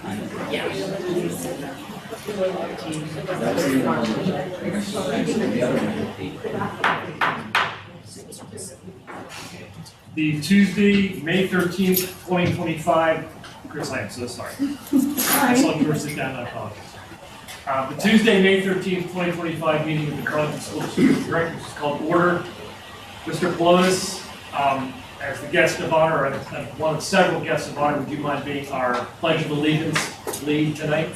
The Tuesday, May 13th, 2025, Chris, I am so sorry. I saw you were sitting down, I apologize. The Tuesday, May 13th, 2025 meeting of the Carleton School District Directors is called to order. Mr. Polonis, as the guest of honor, or one of several guests of honor, would you mind being our Pledge of Allegiance lead tonight?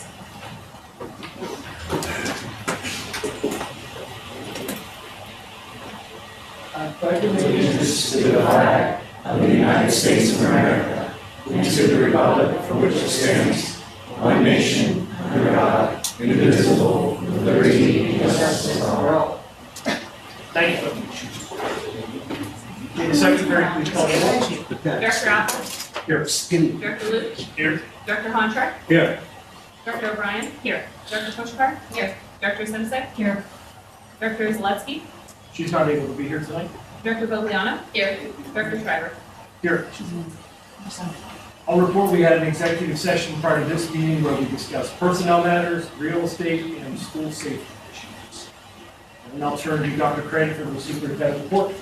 I pledge allegiance to the flag of the United States of America and to the republic for which it stands, one nation, under God, indivisible, with liberty and justice for all. Thank you. Will the secretary please call the roll? Director Apple. Here. Director Luke. Here. Director Honchar. Here. Director O'Brien. Here. Director Koshkar. Here. Director Simsek. Here. Director Zalewski. She's not able to be here tonight. Director Bogliano. Here. Director Schreiber. Here. I'll report we had an executive session prior to this meeting where we discussed personnel matters, real estate, and school safety issues. And I'll turn to Dr. Craig for the superintendent report.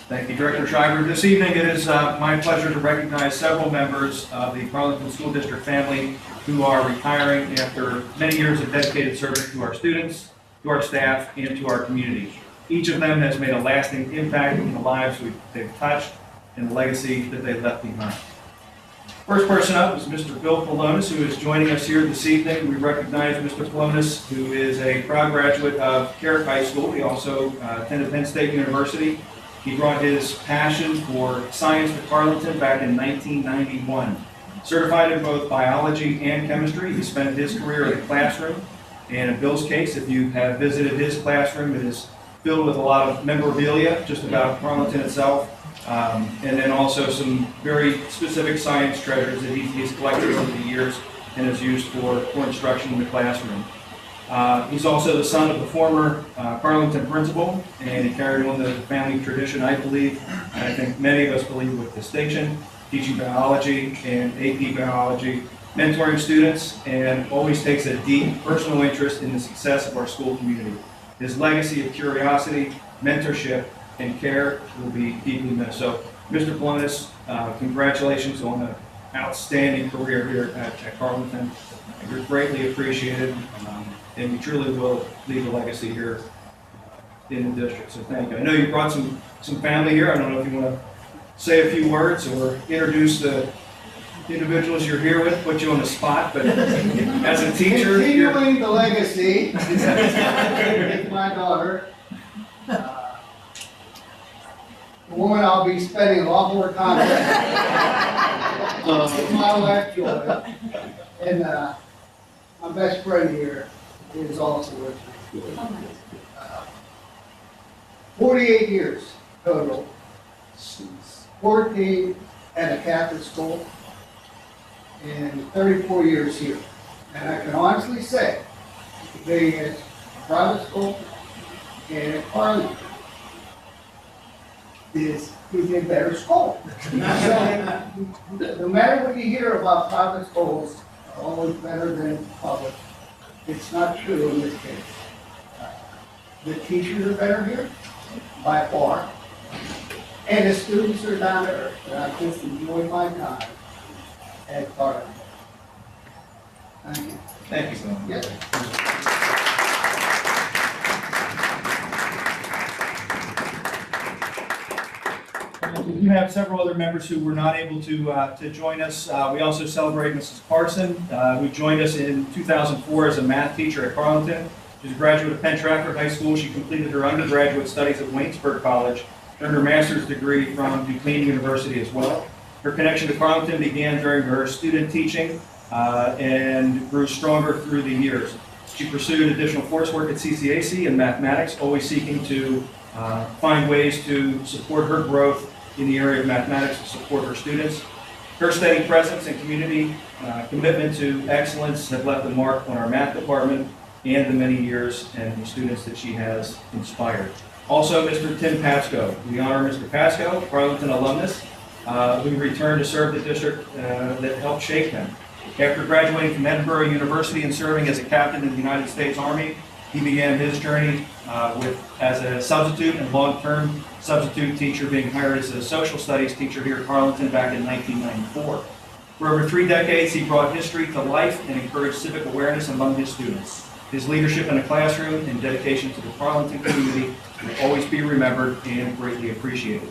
Thank you, Director Schreiber. This evening, it is my pleasure to recognize several members of the Carleton School District family who are retiring after many years of dedicated service to our students, to our staff, and to our community. Each of them has made a lasting impact in the lives they've touched and the legacy that they left behind. First person up is Mr. Bill Polonis, who is joining us here this evening. We recognize Mr. Polonis, who is a proud graduate of Carrick High School. He also attended Penn State University. He brought his passion for science to Carleton back in 1991. Certified in both biology and chemistry, he spent his career in the classroom. And in Bill's case, if you have visited his classroom, it is filled with a lot of memorabilia just about Carleton itself. And then also some very specific science treasures that he's collected over the years and has used for instruction in the classroom. He's also the son of the former Carleton principal, and he carried on the family tradition, I believe, and I think many of us believe with distinction, teaching biology and AP biology, mentoring students, and always takes a deep personal interest in the success of our school community. His legacy of curiosity, mentorship, and care will be deeply missed. So, Mr. Polonis, congratulations on an outstanding career here at Carleton. You're greatly appreciated, and you truly will leave a legacy here in the district. So thank you. I know you brought some family here. I don't know if you want to say a few words or introduce the individuals you're here with, put you on the spot, but as a teacher, continuing the legacy with my daughter, a woman I'll be spending a lot more time with, my wife Joy, and my best friend here is also with me. 48 years total, 14 at a Catholic school, and 34 years here. And I can honestly say, being at a private school and at Carleton is a better school. So, no matter what you hear about private schools, are always better than public, it's not true in this case. The teachers are better here, by far, and the students are down to earth. And I just enjoy my time at Carleton. Thank you. thank you, Bill. Yes. We do have several other members who were not able to join us. We also celebrate Mrs. Carson, who joined us in 2004 as a math teacher at Carleton. She's a graduate of Penn Trafford High School. She completed her undergraduate studies at Waynesburg College, earned her master's degree from Duquesne University as well. Her connection to Carleton began during her student teaching and grew stronger through the years. She pursued additional coursework at CCAC in mathematics, always seeking to find ways to support her growth in the area of mathematics to support her students. Her steady presence and community commitment to excellence have left a mark on our math department and the many years and the students that she has inspired. Also, Mr. Tim Pasco. We honor Mr. Pasco, Carleton alumnus, who returned to serve the district that helped shape him. After graduating from Edinburgh University and serving as a captain in the United States Army, he began his journey as a substitute and long-term substitute teacher, being hired as a social studies teacher here at Arlington back in 1994. For over 3 decades, he brought history to life and encouraged civic awareness among his students. His leadership in the classroom and dedication to the Arlington community will always be remembered and greatly appreciated.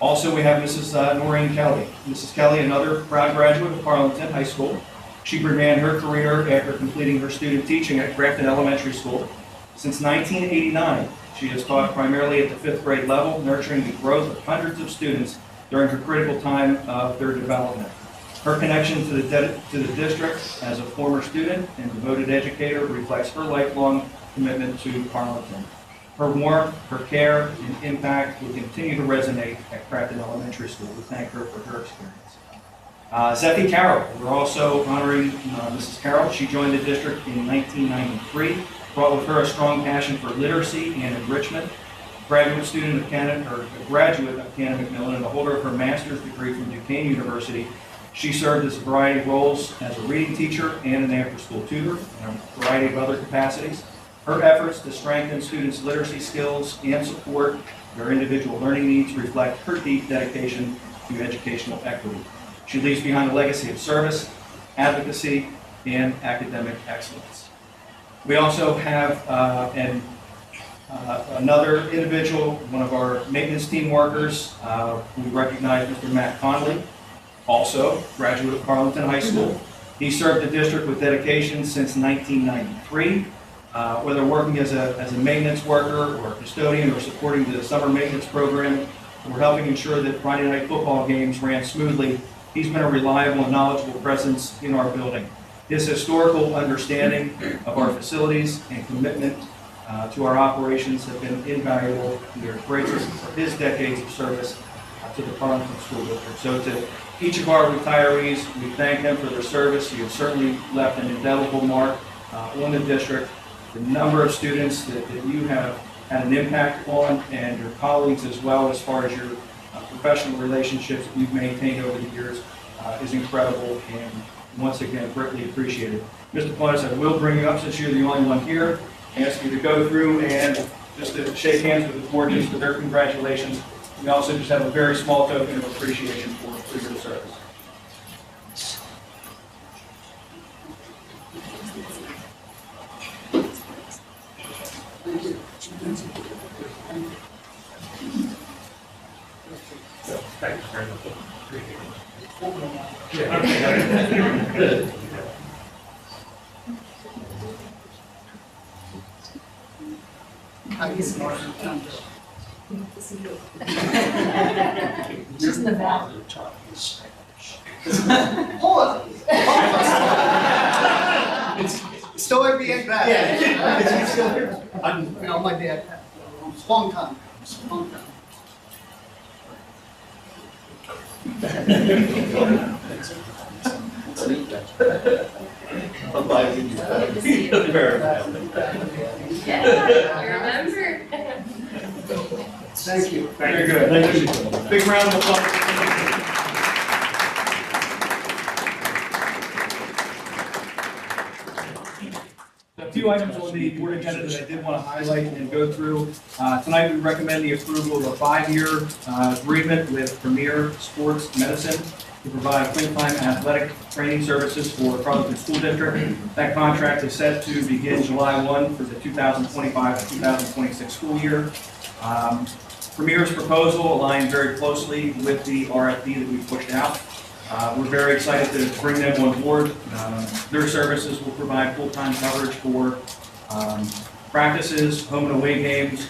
Also, we have Mrs. Noreen Kelly. Mrs. Kelly, another proud graduate of Arlington High School. She began her career after completing her student teaching at Grafton Elementary School. Since 1989, she has taught primarily at the 5th grade level, nurturing the growth of hundreds of students during her critical time of their development. Her connection to the district as a former student and devoted educator reflects her lifelong commitment to Arlington. Her warmth, her care, and impact will continue to resonate at Grafton Elementary School. We thank her for her experience. Zephy Carroll, we're also honoring Mrs. Carroll. She joined the district in 1993, brought with her a strong passion for literacy and enrichment. Graduate student of graduate of Cannon Macmillan and a holder of her master's degree from Duquesne University. She served as a variety of roles as a reading teacher and an after-school tutor in a variety of other capacities. Her efforts to strengthen students' literacy skills and support their individual learning needs reflect her deep dedication to educational equity. She leaves behind a legacy of service, advocacy, and academic excellence. We also have another individual, one of our maintenance team workers. We recognize Mr. Matt Conley, also graduate of Arlington High School. He served the district with dedication since 1993, whether working as a maintenance worker or a custodian or supporting the summer maintenance program or helping ensure that Friday night football games ran smoothly. He's been a reliable and knowledgeable presence in our building. His historical understanding of our facilities and commitment to our operations have been invaluable. We are grateful for his decades of service to the Arlington School District. So to each of our retirees, we thank them for their service. You have certainly left an indelible mark on the district. The number of students that you have had an impact on, and your colleagues as well, as far as your professional relationships that you've maintained over the years, is incredible and once again greatly appreciated. Mr. Plottis, I will bring you up since you're the only one here. Ask you to go through and just to shake hands with the board just for their congratulations. We also just have a very small token of appreciation for your service. Thank you very much. Appreciate it. Yeah. Just in the back. Hold on. It's still at the end back. Yeah. It's still here. You know, my dad, it's a long time. Good to see you. Yeah, you remember. Thank you. Very good. Thank you. Big round of applause. A few items on the board agenda that I did want to highlight and go through. Tonight, we recommend the approval of a 5-year agreement with Premier Sports Medicine to provide full-time athletic training services for Arlington School District. That contract is set to begin July 1 for the 2025-2026 school year. Premier's proposal aligned very closely with the RFP that we pushed out. We're very excited to bring them on board. Their services will provide full-time coverage for practices, home and away games,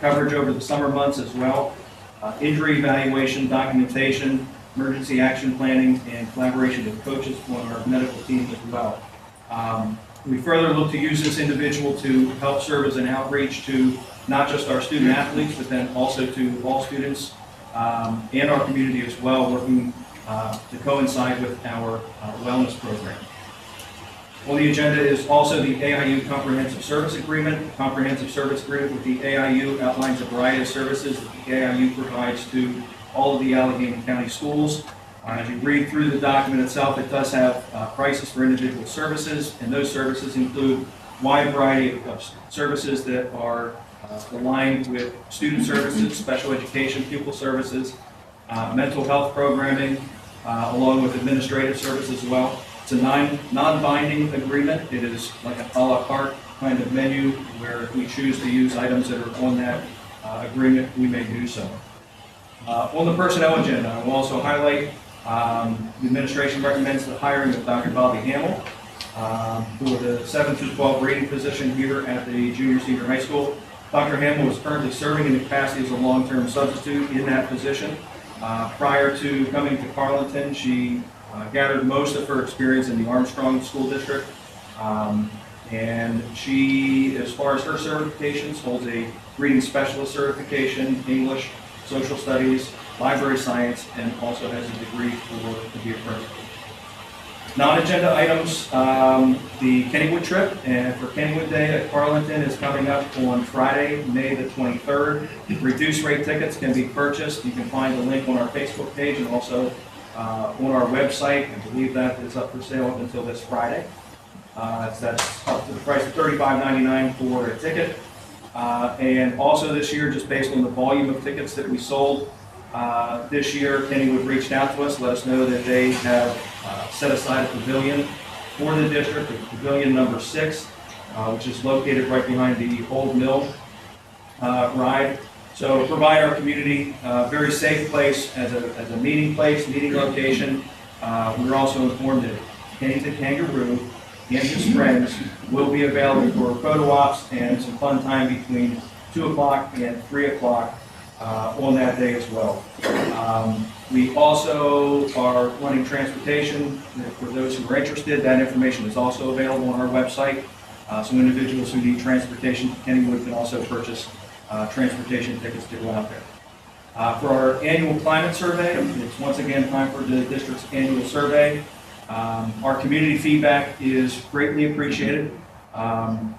coverage over the summer months as well, injury evaluation, documentation, emergency action planning, and collaboration with coaches on our medical team as well. We further look to use this individual to help serve as an outreach to not just our student athletes, but then also to all students and our community as well, working to coincide with our wellness program. On the agenda is also the AIU Comprehensive Service Agreement. The Comprehensive Service Agreement with the AIU outlines a variety of services that the AIU provides to all of the Allegheny County schools. As you read through the document itself, it does have prices for individual services, and those services include a wide variety of services that are aligned with student services, special education pupil services, mental health programming, along with administrative services as well. It's a non-binding agreement. It is like an a la carte kind of menu where if we choose to use items that are on that agreement, we may do so. On the personnel agenda, I will also highlight the administration recommends the hiring of Dr. Bobby Hamill for the 7 through 12 reading position here at the junior senior high school. Dr. Hamill is currently serving in the capacity as a long-term substitute in that position. Prior to coming to Carleton, she gathered most of her experience in the Armstrong School District. And she, as far as her certifications, holds a reading specialist certification, English, social studies, library science, and also has a degree to be a person. Non-agenda items, the Kennywood trip, and for Kennywood Day at Carleton is coming up on Friday, May the 23rd. Reduced rate tickets can be purchased. You can find the link on our Facebook page and also on our website. I believe that is up for sale up until this Friday. That's up to the price of $35.99 for a ticket. And also this year, just based on the volume of tickets that we sold, this year, Kennywood reached out to us, let us know that they have set aside a pavilion for the district, pavilion number 6, which is located right behind the old mill ride. So provide our community a very safe place as a meeting place, meeting location. We're also informed that Kenny the Kangaroo and his friends will be available for photo ops and some fun time between 2 o'clock and 3 o'clock on that day as well. We also are running transportation for those who are interested. That information is also available on our website. Some individuals who need transportation to Kennywood can also purchase transportation tickets to go out there. For our annual climate survey, it's once again time for the district's annual survey. Our community feedback is greatly appreciated.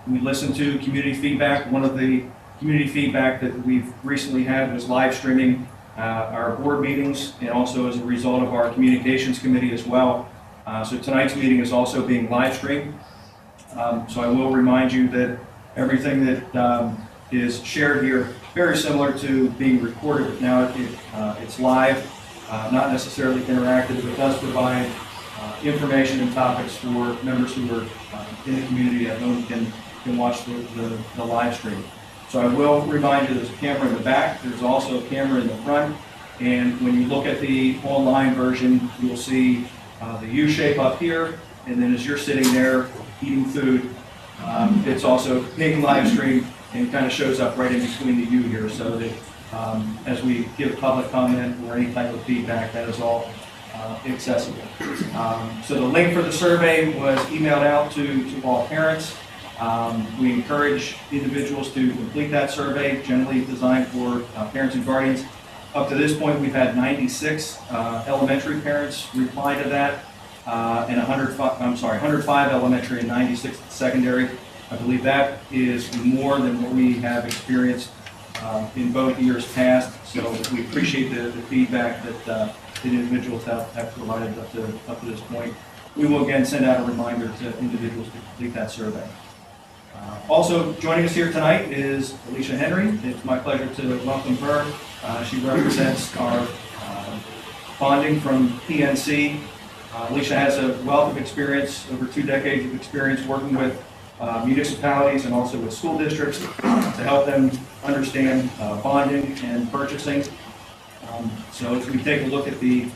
We listen to community feedback. One of the community feedback that we've recently had was live streaming our board meetings, and also as a result of our communications committee as well. So tonight's meeting is also being live streamed. So I will remind you that everything that is shared here, very similar to being recorded, but now it's live, not necessarily interactive, but it does provide information and topics for members who are in the community at home can watch the live stream. So I will remind you there's a camera in the back, there's also a camera in the front, and when you look at the online version, you'll see the U shape up here, and then as you're sitting there eating food, it's also being live streamed and kind of shows up right in between the U here, so that as we give public comment or any type of feedback, that is all accessible. So the link for the survey was emailed out to all parents. We encourage individuals to complete that survey, generally designed for parents and guardians. Up to this point, we've had 96 elementary parents reply to that, and 105 elementary and 96 secondary. I believe that is more than what we have experienced in both years past. So we appreciate the feedback that the individuals have provided up to this point. We will again send out a reminder to individuals to complete that survey. Also joining us here tonight is Alicia Henry. It's my pleasure to welcome her. She represents our bonding from PNC. Alicia has a wealth of experience, over 2 decades of experience working with municipalities and also with school districts to help them understand bonding and purchasing. So as we take a look at the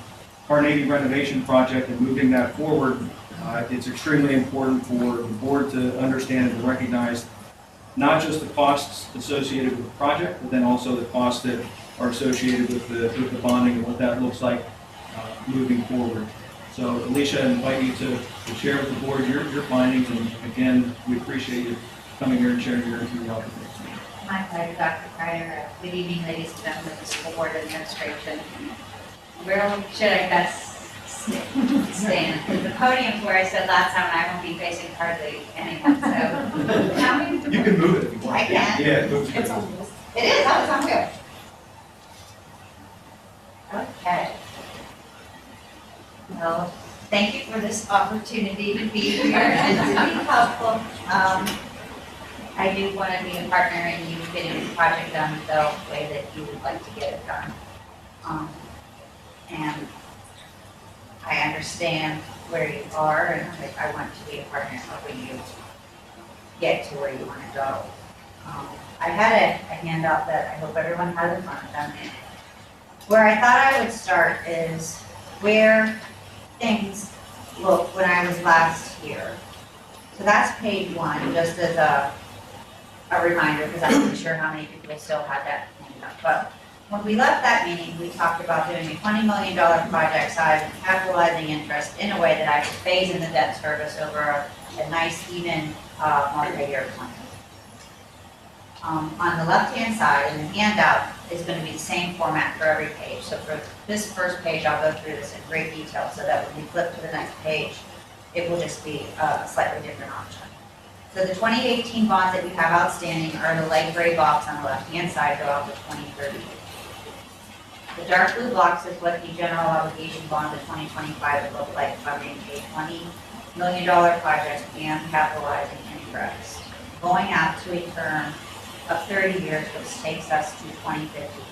Carnegie renovation project and moving that forward, it's extremely important for the board to understand and to recognize not just the costs associated with the project, but then also the costs that are associated with the bonding and what that looks like moving forward. So Alicia, I invite you to share with the board your findings, and again, we appreciate you coming here and sharing your opinions. My pleasure, Dr. Pryor. Good evening, ladies and gentlemen of the school board administration. Where should I best stand? The podium's where I said last time, and I won't be facing hardly anyone, so. How many? You can move it if you want. I can? Yeah, it moves. It's on wheels. It is, oh, it's on wheels. Okay. Well, thank you for this opportunity to be here and to be helpful. I do want to be a partner in you getting the project done the way that you would like to get it done. And I understand where you are, and I want to be a partner in helping you get to where you want to go. I had a handout that I hope everyone has in front of them. Where I thought I would start is where things looked when I was last here. So that's page 1, just as a reminder, because I'm not sure how many people still had that handout. But when we left that meeting, we talked about doing a $20 million project size and capitalizing interest in a way that I could phase in the debt service over a nice, even multi-year plan. On the left-hand side, in the handout, is going to be the same format for every page. So for this first page, I'll go through this in great detail so that when we flip to the next page, it will just be a slightly different option. So the 2018 bonds that we have outstanding are the light gray box on the left-hand side, go out to 2030. The dark blue box is what the general obligation bond of 2025 would look like, funding a $20 million project and capitalizing interest, going out to a term of 30 years, which takes us to 2055.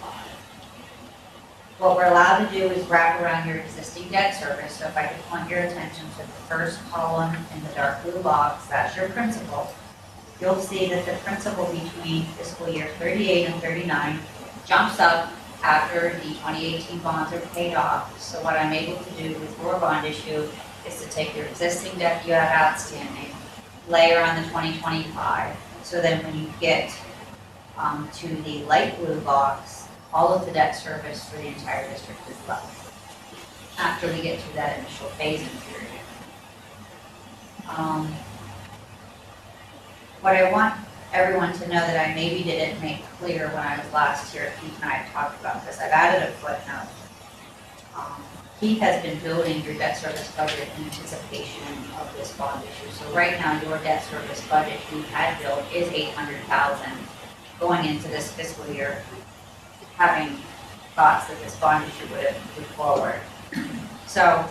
What we're allowed to do is wrap around your existing debt service. So if I could point your attention to the first column in the dark blue box, that's your principal. You'll see that the principal between fiscal year 38 and 39 jumps up after the 2018 bonds are paid off. So what I'm able to do with your bond issue is to take your existing debt you have outstanding, layer on the 2025, so then when you get to the light blue box, all of the debt service for the entire district is left after we get through that initial phasing period. What I want everyone to know that I maybe didn't make clear when I was last here, Keith and I have talked about this, I've added a footnote. Keith has been building your debt service budget in anticipation of this bond issue. So right now, your debt service budget you had built is $800,000 going into this fiscal year, having thoughts that this bond issue would have moved forward. So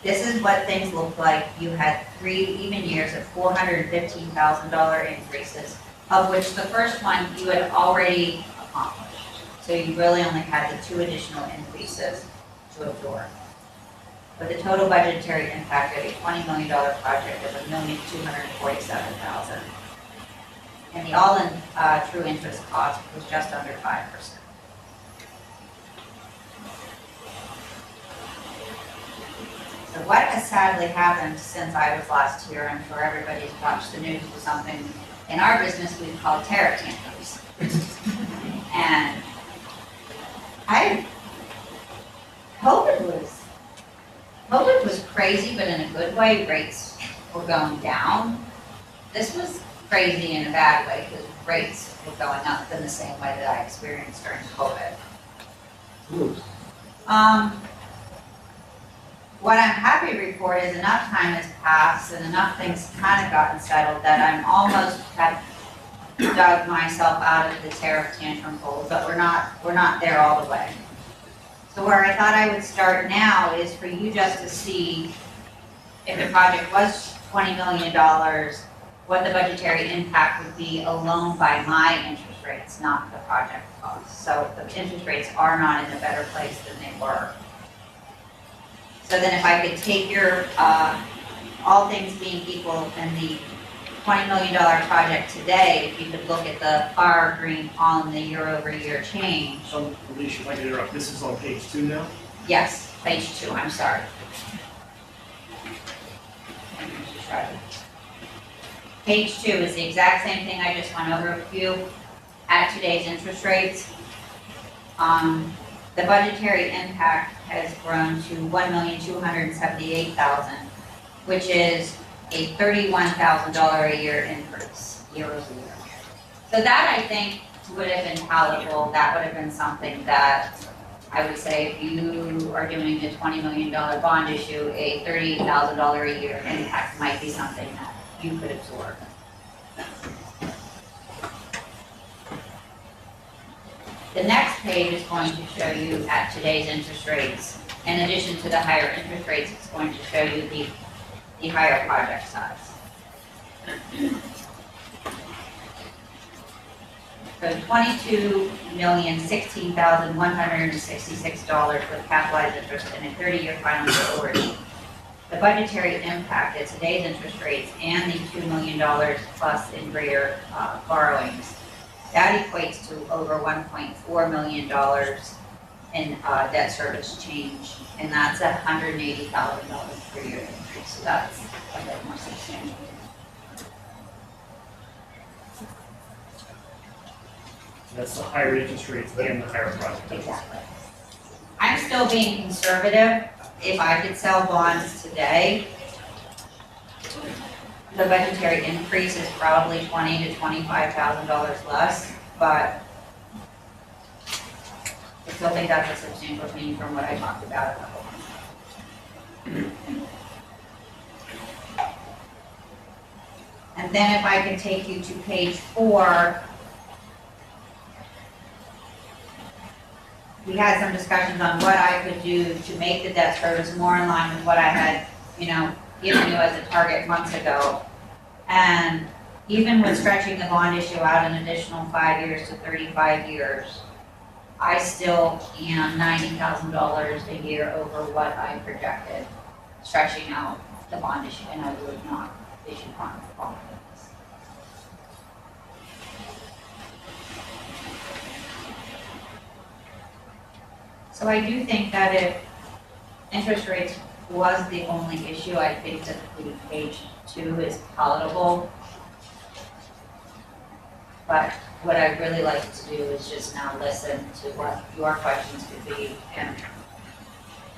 this is what things look like. You had 3 even years of $415,000 increases, of which the first one you had already accomplished. So you really only had the 2 additional increases to absorb. But the total budgetary impact of a $20 million project of $1,247,000. And the all-in true interest cost was just under 5%. So what has sadly happened since I was last here, I'm sure everybody's watched the news with something in our business we call tariff tantrums. And COVID was crazy, but in a good way. Rates were going down. This was crazy in a bad way because rates were going up in the same way that I experienced during COVID. What I'm happy to report is enough time has passed and enough things kind of gotten settled that I'm almost have dug myself out of the tariff tantrum hole, but we're not there all the way. So where I thought I would start now is for you just to see if the project was $20 million, what the budgetary impact would be alone by my interest rates, not the project costs. So the interest rates are not in a better place than they were. So then if I could take your, all things being equal, in the $20 million project today, if you could look at the far green column, the year-over-year change. So, Alicia, if I can interrupt, this is on page 2 now? Yes, page 2, I'm sorry. Page 2 is the exact same thing I just went over with you at today's interest rates. The budgetary impact has grown to $1,278,000, which is a $31,000 a year increase, year over year. So that, I think, would have been palatable. That would have been something that I would say if you are doing a $20 million bond issue, a $38,000 a year impact might be something that you could absorb. The next page is going to show you at today's interest rates in addition to the higher interest rates, it's going to show you the higher project size. So $22,016,166 with capitalized interest and a 30-year final maturity. The budgetary impact at today's interest rates and the $2 million plus in greater borrowings, that equates to over $1.4 million in debt service change, and that's $180,000 per year increase. So that's a bit more substantial. That's the higher interest rates and the higher project. Exactly. I'm still being conservative. If I could sell bonds today, the budgetary increase is probably $20,000 to $25,000 less, but I still think that's a substantial change from what I talked about a couple months ago. And then if I could take you to page 4, we had some discussions on what I could do to make the debt service more in line with what I had, given you as a target months ago. And even with stretching the bond issue out an additional 5 years to 35 years, I still am $90,000 a year over what I projected, stretching out the bond issue, and I would not issue bond. So I do think that if interest rates was the only issue, I think that the page 2 is palatable. But what I'd really like to do is just now listen to what your questions could be and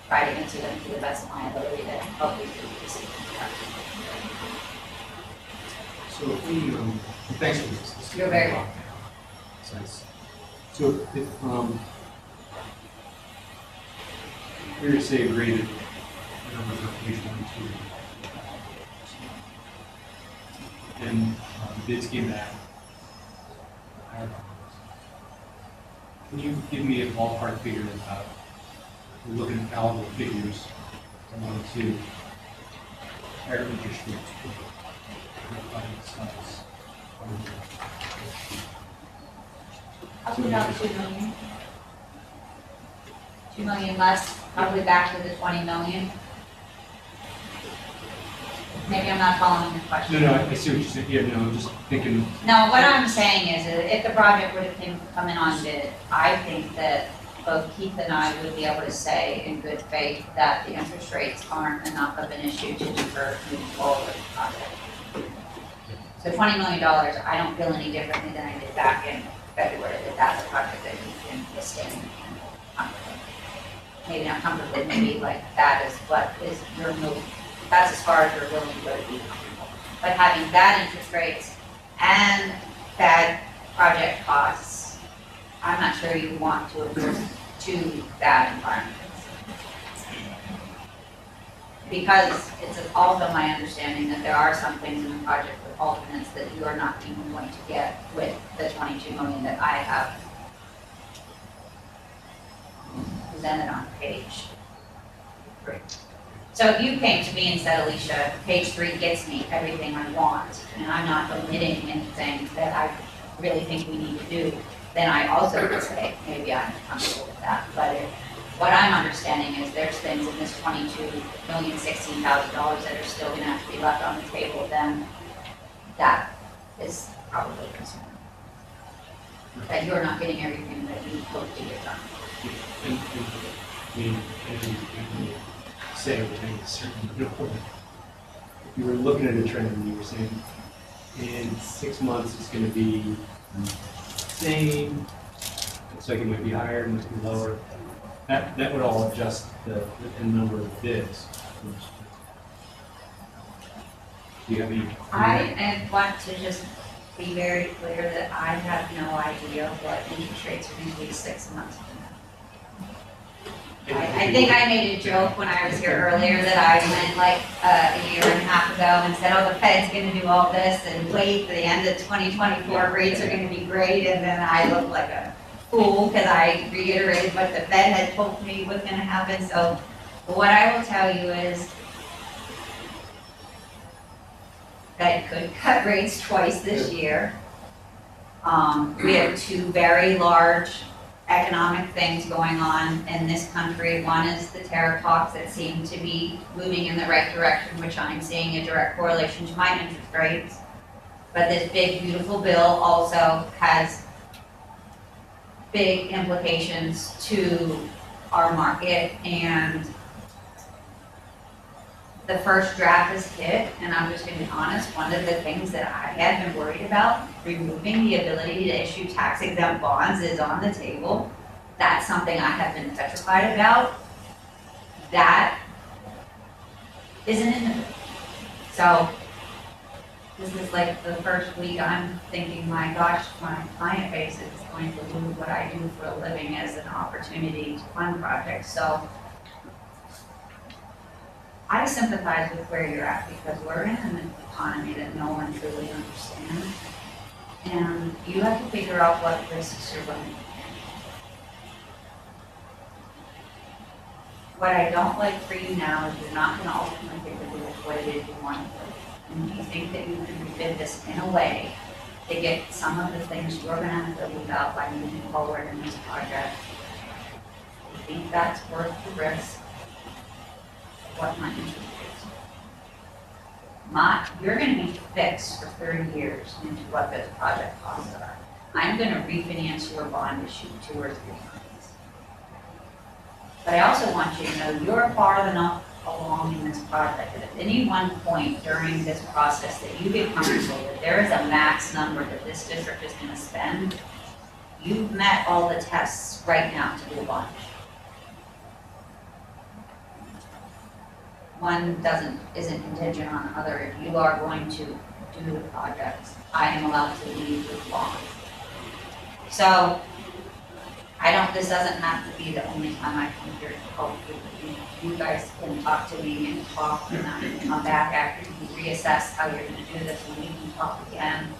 try to answer them to the best of my ability to help you through the decision. So if we, thanks for this. You're very welcome. Nice. So if, we were to say graded numbers of page 1 and 2, and bids came back higher numbers. Can you give me a ballpark figure about, we're looking at palatable figures, 1 and 2, higher interest rates, Probably about 2 million. 2 million less, probably back to the 20 million. Maybe I'm not following the question. No, I see what you're saying. Yeah, no, I'm just thinking. No, what I'm saying is that if the project would have come in on bid, I think that both Keith and I would be able to say in good faith that the interest rates aren't enough of an issue to defer moving forward with the project. So $20 million, I don't feel any differently than I did back in February, that that's a project that you can withstand comfortably. Maybe not comfortably, maybe like that is what is your move. That's as far as you're willing to go to be comfortable. But having bad interest rates and bad project costs, I'm not sure you want to adjust to that environment. Because it's also my understanding that there are some things in the project with alternates that you are not even going to get with the 22 million that I have presented on page 3. So if you came to me and said, Alicia, page 3 gets me everything I want, and I'm not omitting anything that I really think we need to do, then I also would say, maybe I'm comfortable with that. But what I'm understanding is there's things in this $22,016,000 that are still gonna have to be left on the table, then that is probably concerning. That you're not getting everything that you hope to get done. I mean, and you say everything is certainly important. If you were looking at a trend and you were saying, in 6 months it's going to be same, looks like it might be higher, it might be lower. That would all adjust the number of bids. Do you have any? I want to just be very clear that I have no idea what interest rates are going to be 6 months from now. I think I made a joke when I was here earlier that I went like a year and a half ago and said, oh, the Fed's going to do all this and wait for the end of 2024, rates are going to be great, and then I looked like a fool because I reiterated what the Fed had told me was going to happen. So But what I will tell you is that it could cut rates twice this year. We have two very large economic things going on in this country. One is the tariff talks that seem to be moving in the right direction, which I'm seeing a direct correlation to my interest rates. But this big, beautiful bill also has big implications to our market, and the first draft is hit, and I'm just gonna be honest, one of the things that I had been worried about, removing the ability to issue tax exempt bonds, is on the table. That's something I have been petrified about. That isn't in the bill. So this is like the first week I'm thinking, my gosh, my client base is going to lose what I do for a living as an opportunity to fund projects. So I sympathize with where you're at, because we're in an economy that no one truly understands. And you have to figure out what risks you're running. What I don't like for you now is you're not gonna ultimately get to do what it is you want to do. And you think that you can refit this in a way to get some of the things you're gonna have to leave out by moving forward in this project. I think that's worth the risk. What my interest is. You're gonna be fixed for 30 years into what this project costs are. I'm gonna refinance your bond issue 2 or 3 times. But I also want you to know you're far enough along in this project that at any one point during this process that you get comfortable that there is a max number that this district is gonna spend, you've met all the tests right now to do a bond issue. One isn't contingent on the other. If you are going to do the projects, I am allowed to leave with bonds. So, this doesn't have to be the only time I come here to help you. You guys can talk to me and talk, and I can come back after you reassess how you're gonna do this, and we can talk again.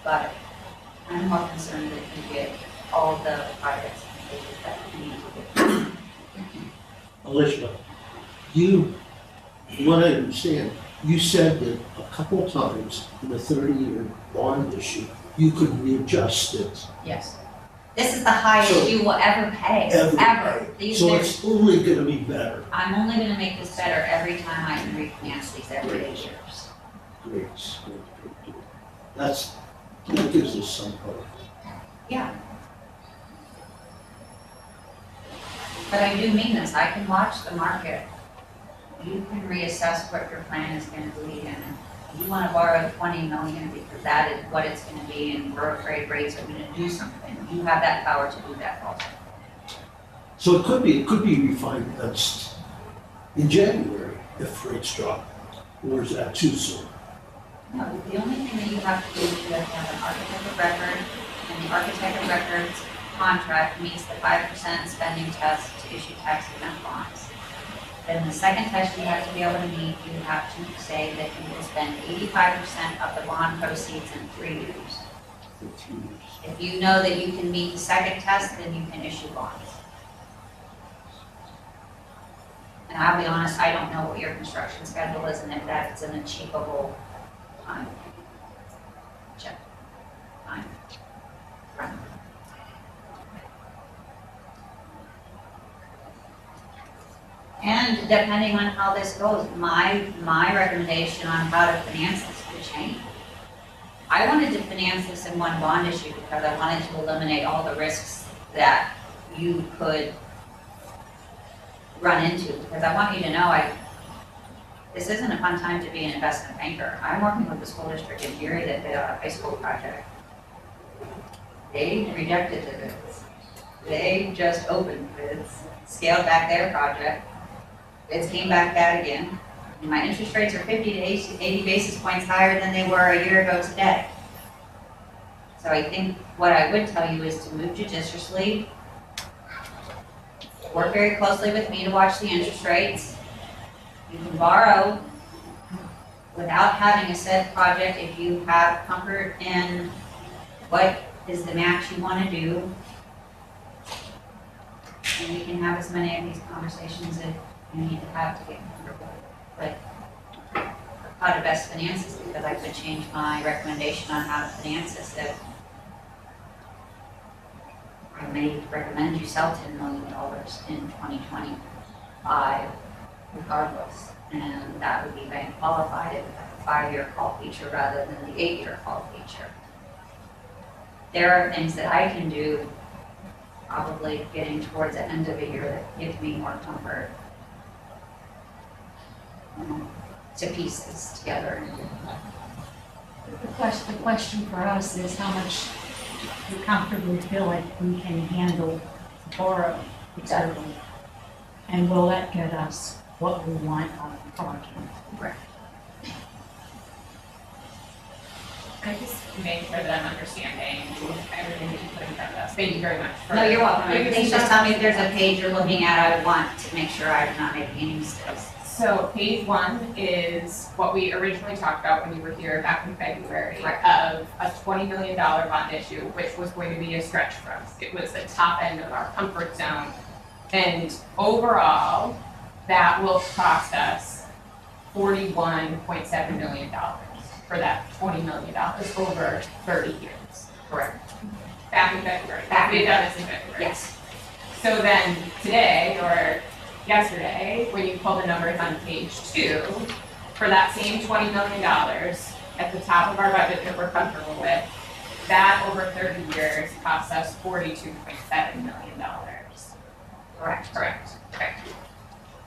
But I'm more concerned that you get all the projects completed that you need to get. Elizabeth, you want to understand, you said that a couple of times in the 30-year bond issue, you could readjust it. Yes. This is the highest So- you will ever pay, Every ever. day. These So are- it's only going to be better. I'm only gonna make this better every time I can refinance these every 8 years. Great. That gives us some hope. Yeah. But I do mean this, I can watch the market. You can reassess what your plan is gonna be, and if you wanna borrow 20 million because that is what it's gonna be, and we're afraid rates are gonna do something, you have that power to do that also. So it could be refinanced in January if rates drop, or is that too soon? No, the only thing that you have to do is you have to have an architect of record, and the architect of record's contract meets the 5% spending test to issue tax exempt bonds. Then the second test you have to be able to meet, you have to say that you will spend 85% of the bond proceeds in 3 years. 15 years. If you know that you can meet the second test, then you can issue bonds. And I'll be honest, I don't know what your construction schedule is and if that's an achievable time. Check. Time. Right. And depending on how this goes, my recommendation on how to finance this could change. I wanted to finance this in one bond issue because I wanted to eliminate all the risks that you could run into, because I want you to know this isn't a fun time to be an investment banker. I'm working with the school district in Erie that did a high school project. They rejected the bids. They just opened bids, scaled back their project. Bids came back out again. And my interest rates are 50 to 80 basis points higher than they were a year ago today. So I think what I would tell you is to move judiciously, work very closely with me to watch the interest rates. You can borrow without having a said project if you have comfort in what is the max you want to do. and we can have as many of these conversations as we need to have to get comfortable. But how to best finance this, because I could change my recommendation on how to finance this if I may recommend you sell $10 million in 2025 regardless. And that would be bank qualified if it had a 5-year call feature rather than the 8-year call feature. There are things that I can do probably getting towards the end of the year that give me more comfort. To pieces together. The question for us is how much we comfortably feel like we can handle borrow exactly. And will that get us what we want out of the project? Right. I just make sure that I'm understanding everything that you put in front of us. Thank you very much. No, you're welcome. Please just tell me if there's a page you're looking at, I want to make sure I'm not making any mistakes. So page 1 is what we originally talked about when you were here back in February Right. of a $20 million bond issue, which was going to be a stretch for us. It was the top end of our comfort zone. And overall, that will cost us $41.7 million for that $20 million over 30 years. Correct. Back in February. Back in We had done this in February. Yes. So then today, or yesterday, when you pull the numbers on page 2, for that same $20 million at the top of our budget that we're comfortable with, that over 30 years costs us $42.7 million. Correct. Correct.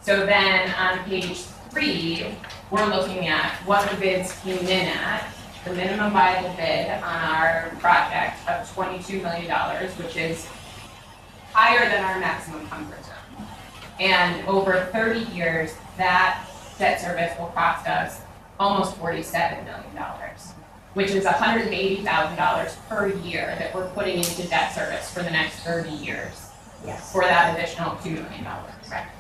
So then on page 3, we're looking at what the bids came in at, the minimum viable bid on our project of $22 million, which is higher than our maximum comfort zone. And over 30 years, that debt service will cost us almost $47 million, which is $180,000 per year that we're putting into debt service for the next 30 years Yes. for that additional $2 million. Correct.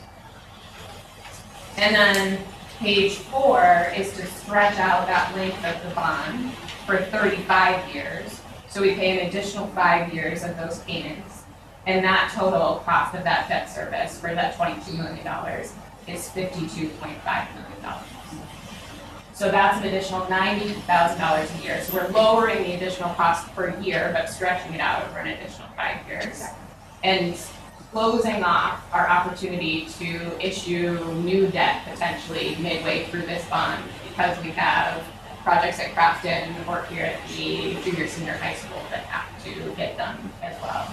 And then page 4 is to stretch out that length of the bond for 35 years. So we pay an additional 5 years of those payments. And that total cost of that debt service for that $22 million is $52.5 million. So that's an additional $90,000 a year. So we're lowering the additional cost per year, but stretching it out over an additional 5 years. And closing off our opportunity to issue new debt potentially midway through this bond because we have projects at Crafton or here at the junior senior high school that have to get done as well.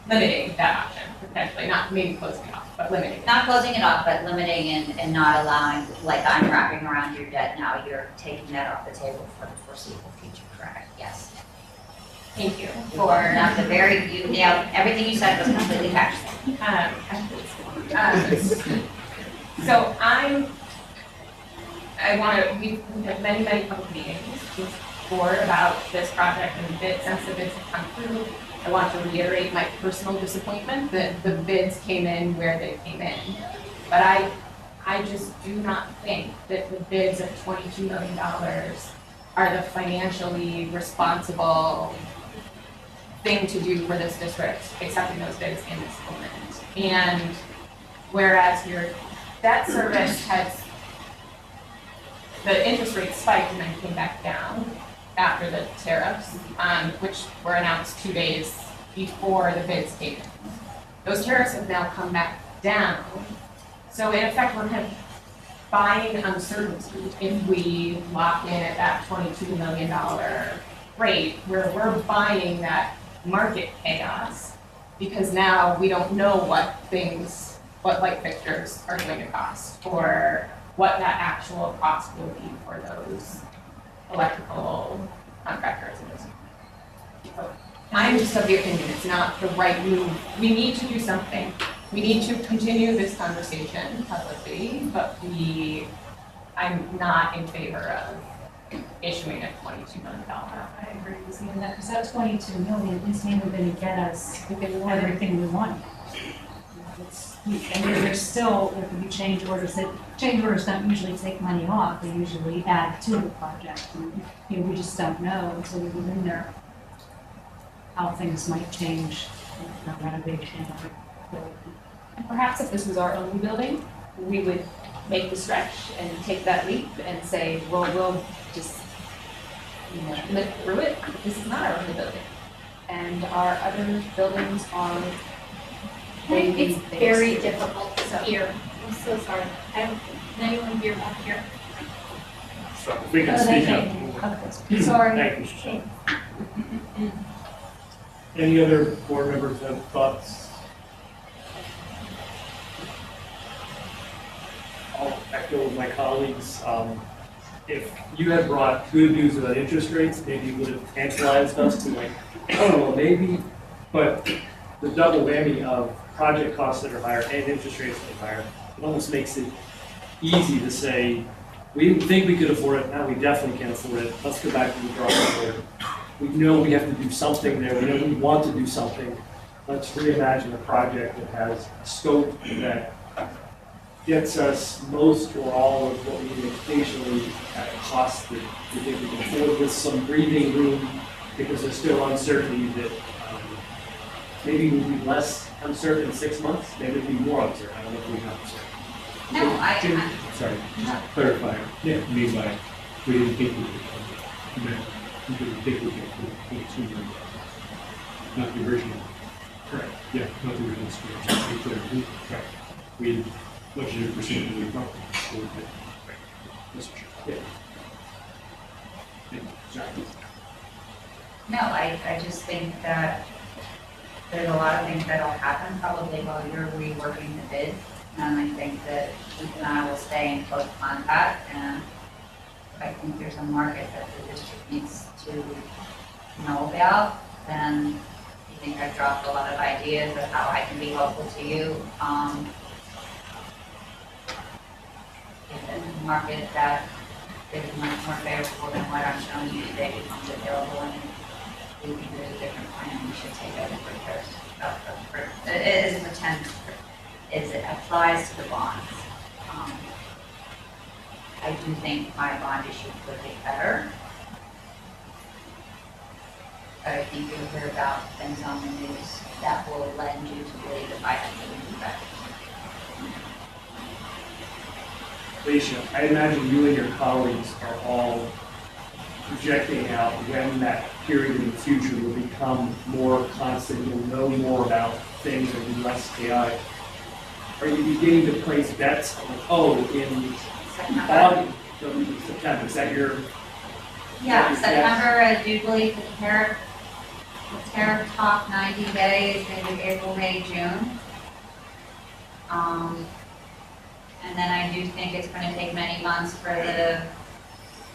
Limiting that option, potentially, not maybe closing it off, but limiting it. Not closing it off, but limiting and not allowing, like I'm wrapping around your debt now, you're taking that off the table for the foreseeable future, correct? Yes. Thank you For for, not the very, you nailed, everything you said was completely factual. so I want to, we have many public meetings with the board about this project and bid, since the bids have come through. I want to reiterate my personal disappointment that the bids came in where they came in. But I just do not think that the bids of $22 million are the financially responsible thing to do for this district, accepting those bids in this moment. And whereas your debt service has, the interest rate spiked and then came back down after the tariffs, which were announced 2 days before the bids came in. Those tariffs have now come back down. So in effect, we're kind of buying uncertainty if we lock in at that $22 million rate, where we're buying that market chaos, because now we don't know what light fixtures are going to cost, or what that actual cost will be for those electrical contractors and those. I'm just of the opinion it's not the right move. We need to do something. We need to continue this conversation publicly, but I'm not in favor of issuing a $22 million. I agree with you on that, because that $22 million isn't even going to get us everything we want. And there's still, there could be change orders don't usually take money off, they usually add to the project. And, we just don't know until we get in there how things might change not renovation or building. And perhaps if this was our only building, we would make the stretch and take that leap and say, well, we'll just, live through it. This is not our only building. And our other buildings are. It's they very exceed. difficult to hear. I'm so sorry. I don't, can anyone hear back here? So if we can Oh, speak thank up. Okay, sorry. Thank you, Michelle. Any other board members have thoughts? I'll echo my colleagues. If you had brought good news about interest rates, maybe you would have tantalized us to like, oh, well, maybe. But the double whammy of project costs that are higher and interest rates that are higher, it almost makes it easy to say, we didn't think we could afford it, now we definitely can't afford it. Let's go back to the drawing board. We know we have to do something there, we know we want to do something. Let's reimagine a project that has a scope that gets us most or all of what we need occasionally at a cost that we think we can afford with some breathing room, because there's still uncertainty that maybe we'll be less uncertain in 6 months, maybe we'll be more uncertain. I don't know if we're not uncertain. No, I, Sorry, just clarify. Yeah. I mean by, we didn't think we could. We didn't think we could. 2 years. Not the original. Correct. Yeah, not the original script, just to be clear. Correct. We budgeted for something we probably. Yes, Yeah. Exactly. no, I just think that there's a lot of things that'll happen probably while you're reworking the bid. And I think that Keith and I will stay in close contact, and I think there's a market that the district needs to know about, then I think I've dropped a lot of ideas of how I can be helpful to you. If a market that is much more favorable than what I'm showing you today becomes available, and we think there's a different plan, we should take it first. It is a pretend, as it applies to the bonds. I do think my bond issue could be better. But I think you'll hear about things on the news that will lend you to believe that I have to do better. Alicia, I imagine you and your colleagues are all projecting out when that period in the future will become more constant, you'll know more about things and be less chaotic. Are you beginning to place bets on, oh, in August, September, is that your? Yeah, Yes. September, I do believe the tariff talk 90 days, maybe April, May, June. And then I do think it's gonna take many months for the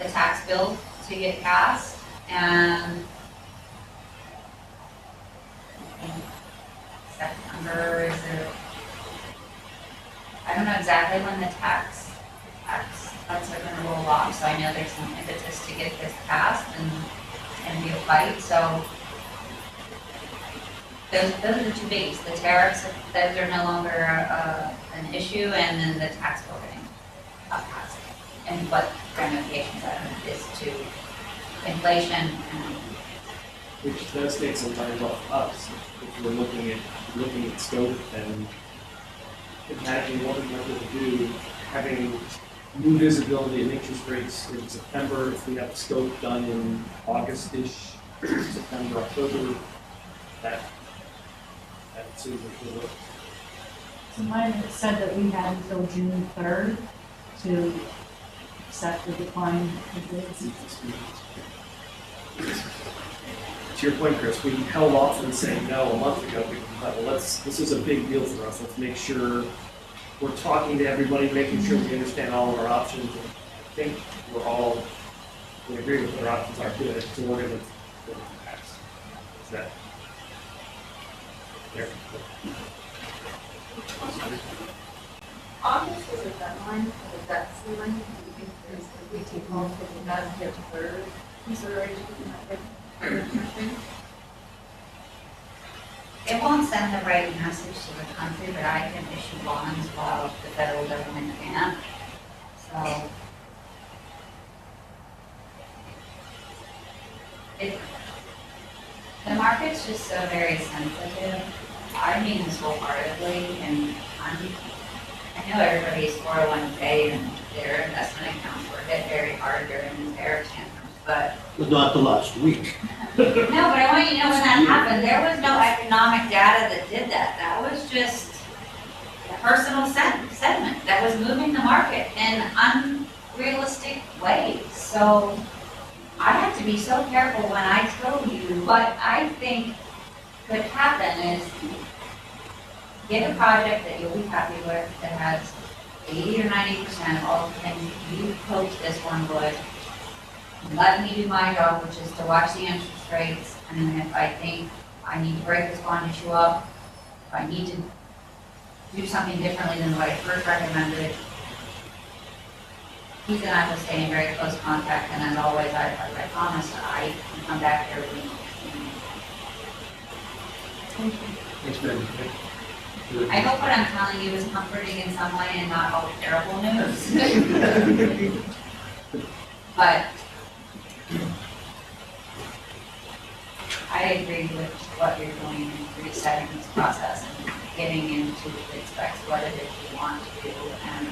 tax bill to get passed, and I think September is I don't know exactly when the tax cuts are gonna roll off, so I know there's some impetus to get this passed and be a fight, so those are the two biggies, the tariffs, those are no longer an issue, and then the tax bill getting passed, and what ramifications that is to inflation and Which does take some time off us, if we're looking at scope and Imagine what we might be able to do, having new visibility in interest rates in September, if we have scope done in August-ish, September, October, that seems like a little. So mine said that we had until June 3rd to accept the decline of bids. To your point, Chris, we held off from saying no a month ago. We thought, well, this is a big deal for us. Let's make sure we're talking to everybody, making sure we understand all of our options. And I think we're all, we agree with what our options are good, so we're going to pass. Is that there? August is a deadline for the debt ceiling. I think there's the weekly call for the debt hit for consideration that it won't send the right message to the country, but I can issue bonds while the federal government can't. So The market's just so very sensitive. I mean this wholeheartedly, and I know everybody's 401k and their investment accounts were hit very hard during the tariff tantrums, but But not the last week. no, but I want you to know when that happened, there was no economic data that did that. That was just a personal sentiment that was moving the market in unrealistic ways. So I have to be so careful when I tell you what I think could happen is get a project that you'll be happy with that has 80 or 90% of all the things you hoped this one would. Let me do my job, which is to watch the interest rates, and then if I think I need to break this bond issue up, if I need to do something differently than what I first recommended, Keith and I will stay in very close contact, and as always, I promise I can come back here when you need. Thanks, Mary. I hope what I'm telling you is comforting in some way and not all terrible news. But I agree with what you're doing in resetting this process and getting into the specs, what it is you want to do, and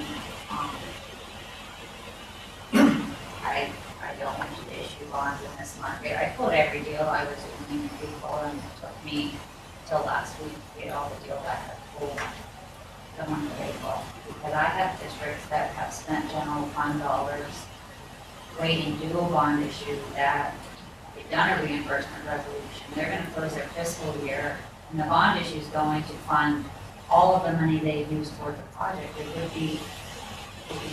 I don't want to issue bonds in this market. I pulled every deal I was doing with people, and it took me till last week to get all the deals I had pulled the month of April. Because I have districts that have spent general fund dollars waiting to do a bond issue that they've done a reimbursement resolution. They're gonna close their fiscal year, and the bond issue is going to fund all of the money they used for the project. It would be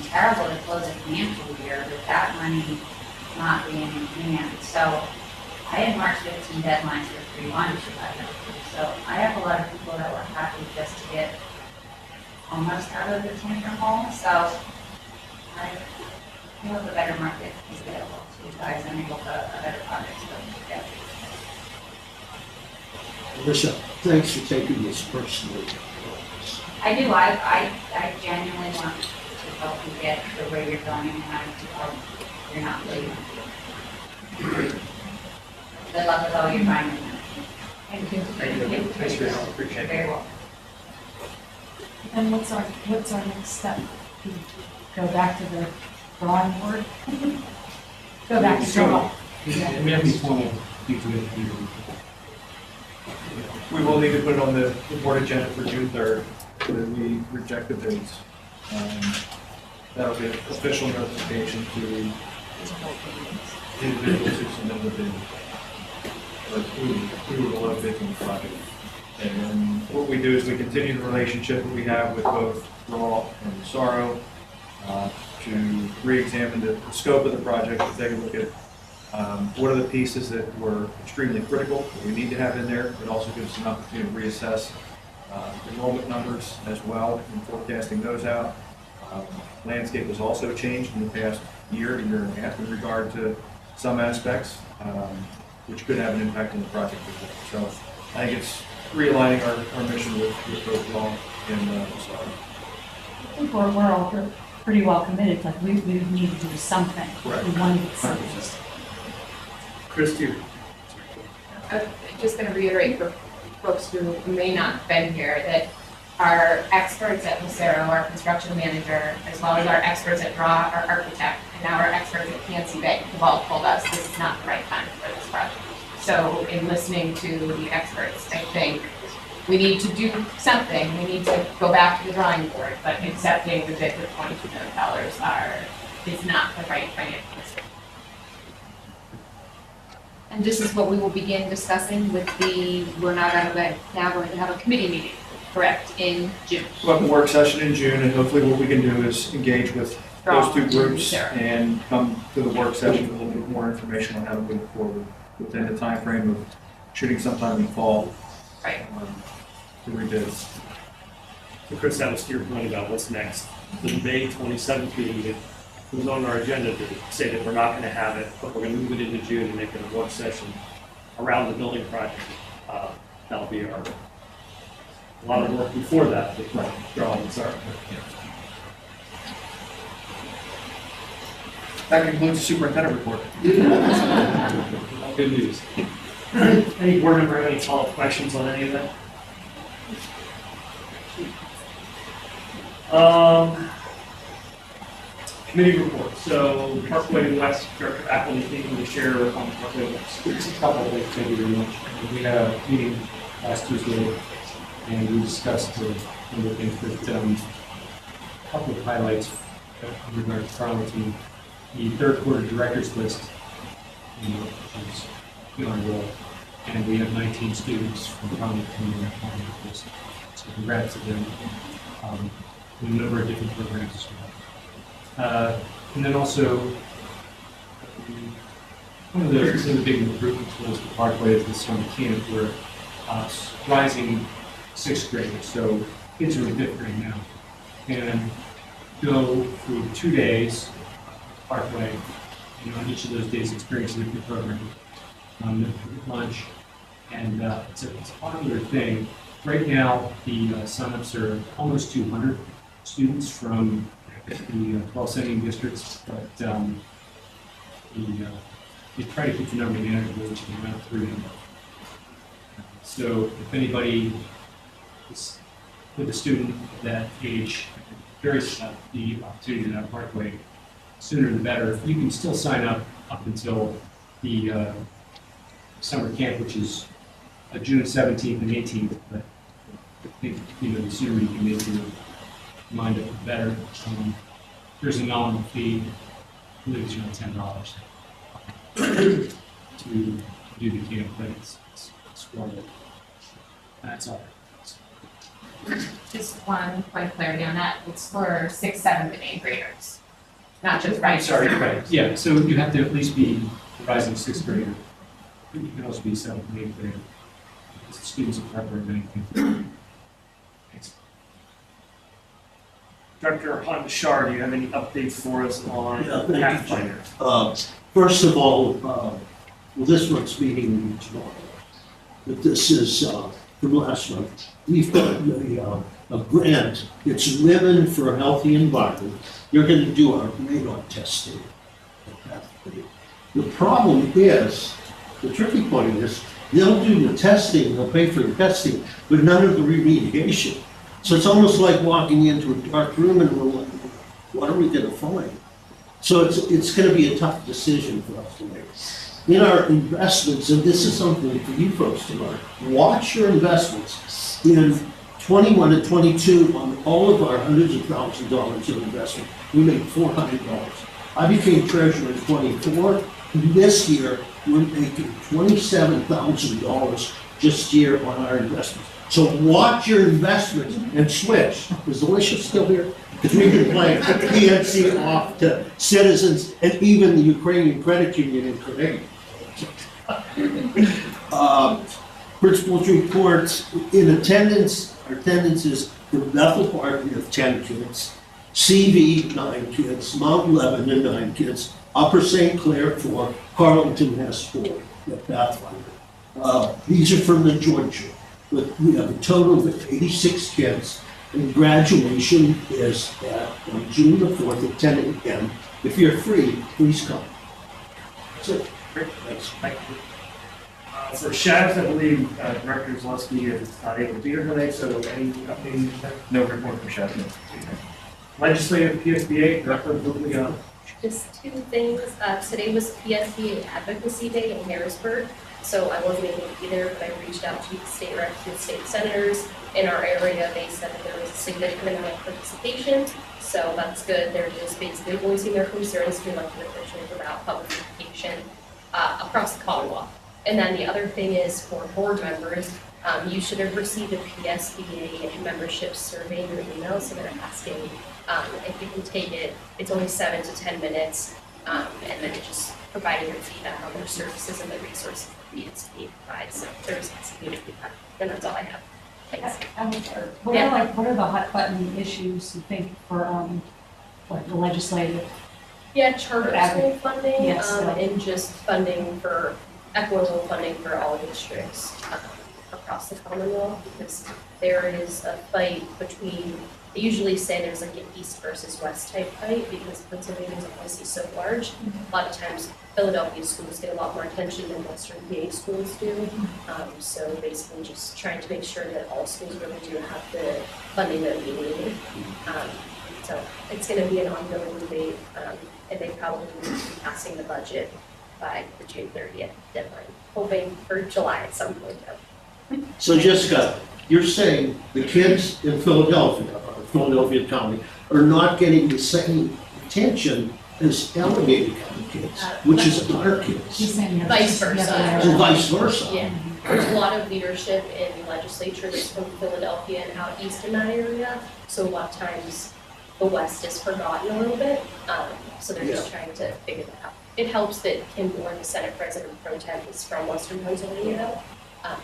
terrible to close a financial year with that money not being in hand. So I had March 15 deadlines for 3 bond issues I have. So I have a lot of people that were happy just to get almost out of the tantrum hole. So I feel the better market is available to you guys and able to a better project to get. Marissa, thanks for taking this personally. I do, I genuinely want to help you get to where you're going, and I hope you're not leaving. Good luck with all your findings. Thank you. Thank you. Thanks for your help. Appreciate it. Very well. And what's our next step? Go back to the drawing board? Go back to drawing. And we have these formal people in here. We will need to put it on the board agenda for June 3rd, so that we reject the bids. That'll be an official notification to individuals who submit the bid. But we were below bids on the project. And what we do is we continue the relationship that we have with both Raw and Sorrow to re-examine the scope of the project, to take a look at what are the pieces that were extremely critical that we need to have in there. It also gives us an opportunity to reassess enrollment numbers as well and forecasting those out. Landscape has also changed in the past year and a half in regard to some aspects, which could have an impact on the project as well. So I think it's realigning our mission with both Raw and Sorrow. I think we're all pretty well committed, like we need to do something. Correct. We want to get something. Christie, I'm just going to reiterate for folks who may not have been here that our experts at Lucero, our construction manager, as well as our experts at Draw, our architect, and now our experts at PNC Bank have all told us this is not the right time for this project. So in listening to the experts, I think we need to do something. We need to go back to the drawing board, but accepting the bid for $22 million is not the right financial decision. And this is what we will begin discussing with we're now going to have a committee meeting, correct, in June. We'll have a work session in June, and hopefully what we can do is engage with those two groups Sure. and come to the work session with a little bit more information on how to move forward within the time frame of shooting sometime in the fall. Right. To rebid. so Chris, that was to your point about what's next. The May 27th meeting, it was on our agenda to say that we're not going to have it, but we're going to move it into June and make it a work session around the building project. That'll be a lot of work before that, with drawings are. That concludes the superintendent report. Good news. Any board member have any follow-up questions on any of that? Committee report. So Parkway West, Director Apple, anything to share on Parkway West? There's a couple of things, thank you very much. We had a meeting last Tuesday, and we discussed a number of things, but a couple of highlights in regards to Arlington. The third quarter directors list, which is on roll, and we have 19 students from Arlington in that list. So congrats to them. In a number of different programs as well. And then also, one of the big improvements was the Parkway is this summer camp where rising sixth graders, so kids are in fifth grade now, and go through 2 days Parkway, on each of those days experience a different program, lunch, and it's a popular thing. Right now, the signups are almost 200 students from the 12 sending districts, but they try to keep the number manageable, which is around 300. So if anybody is with a student of that age, curious about the opportunity to have Parkway, sooner the better. You can still sign up until the summer camp, which is June 17th and 18th, but I think, the sooner you can make your mind up, the better. There's a nominal fee, I believe it's around $10 to do the camp, but it's worth it. That's all. Just one point of clarity on that, it's for 6th, 7th, and 8th graders, not just I'm rising. sorry, right, yeah, so you have to at least be a rising sixth grader. You can also be 7th and 8th grader. Because the students are preparing anything. Thanks. Director Hunt Bashar, do you have any updates for us on Yeah, thank you, Pathfinder? First of all, this month's meeting will be tomorrow. But this is from last month. We've got a grant. It's Women for a Healthy Environment. You're going to do our radon testing. The problem is, the tricky point is, they'll do the testing, they'll pay for the testing, but none of the remediation. So it's almost like walking into a dark room and we're like, what are we going to find? So it's going to be a tough decision for us to make. In our investments, and this is something for you folks to learn, watch your investments. In 21 and 22, on all of our hundreds of thousands of dollars of investment, we made $400. I became treasurer in 24. This year, we're making $27,000 just here on our investments. So watch your investments and switch. Is Alicia still here? Because we've been playing PNC off to Citizens and even the Ukrainian Credit Union in Crimea. Principal's reports in attendance. Our attendance is for Bethel Park, we have 10 kids, CV 9 kids, Mount Lebanon 9 kids, Upper St. Clair 4, Carleton has 4 at Pathfinder. These are from the Georgia. But we have a total of 86 kids, and graduation is on June the 4th at 10 a.m. If you're free, please come. That's it. Great, thanks. Thank you. For Shabs, I believe Director Zaleski is not able to be here tonight, so any updates? No report from Chef. Legislative PSBA, Director Lubliano. Just two things. Today was PSBA Advocacy Day in Harrisburg, so I wasn't able to be there, but I reached out to the state reps and state senators in our area. They said that there was a significant amount of participation, so that's good. They're just basically voicing their concerns to elected officials about public education across the Commonwealth. And then the other thing is for board members, you should have received a PSBA membership survey in your email, so they're asking if you can take it. It's only 7 to 10 minutes, and then it just providing your feedback on their services and the resources that PSBA provides. So they're just asking you to do that, and that's all I have. Thanks. What are the hot button issues you think for like the legislative? Yeah, charter school funding, Yes. and just funding for equitable funding for all districts across the Commonwealth, because there is a fight between, they usually say there's like an east versus west type fight, because Pennsylvania is obviously so large. A lot of times Philadelphia schools get a lot more attention than Western PA schools do. So basically just trying to make sure that all schools really do have the funding that we need. So it's gonna be an ongoing debate, and they probably will be passing the budget by the June 30th deadline, hoping for July at some point though. So Jessica, you're saying the kids in Philadelphia, or Philadelphia County, are not getting the same attention as Allegheny County kids, which is our He's kids, saying the Vice other- the versa. other way and around. vice versa. Yeah, there's a lot of leadership in legislature that's from Philadelphia and out east in that area, so a lot of times the west is forgotten a little bit, so they're just trying to figure that out. It helps that Kim Bourne, the Senate President Pro Tem, is from Western Pennsylvania though,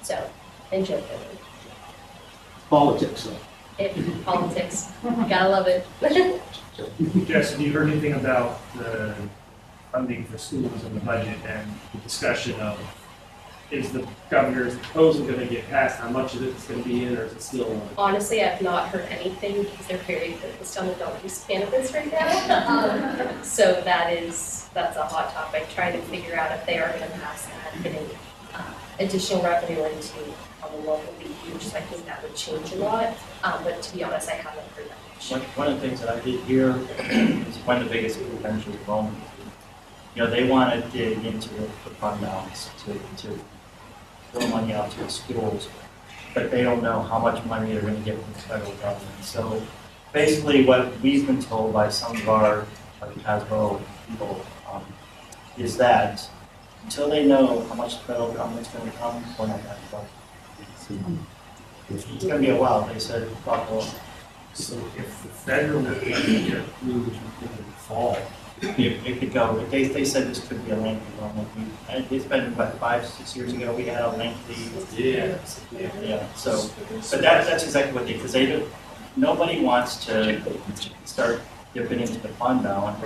so, and Joe Biden. Politics though. Politics, gotta love it. Jess, have you heard anything about the funding for schools and the budget and the discussion of, is the governor's proposal gonna get passed, how much of it's gonna be in, or is it still? Honestly, I've not heard anything because they're very focused on adult use cannabis right now. So that's a hot topic, trying to figure out if they are gonna pass that, getting additional revenue into on the local be huge, so I think that would change a lot. But to be honest, I haven't heard that much. One of the things that I did hear is one of the biggest potential enrollment. You know, they want to dig into the fund balance to throw money out to the schools, but they don't know how much money they're going to get from the federal government. So basically what we've been told by some of our Hasbro people is that until they know how much the federal government's going to come, we're not going to budget. It's going to be a while, they said, Buffalo. So if the federal budget get approved in the fall, It could go, they said this could be a lengthy one. It's been about 5-6 years ago, we had a lengthy. Yeah, so, but that's exactly what because nobody wants to start dipping into the fund balance,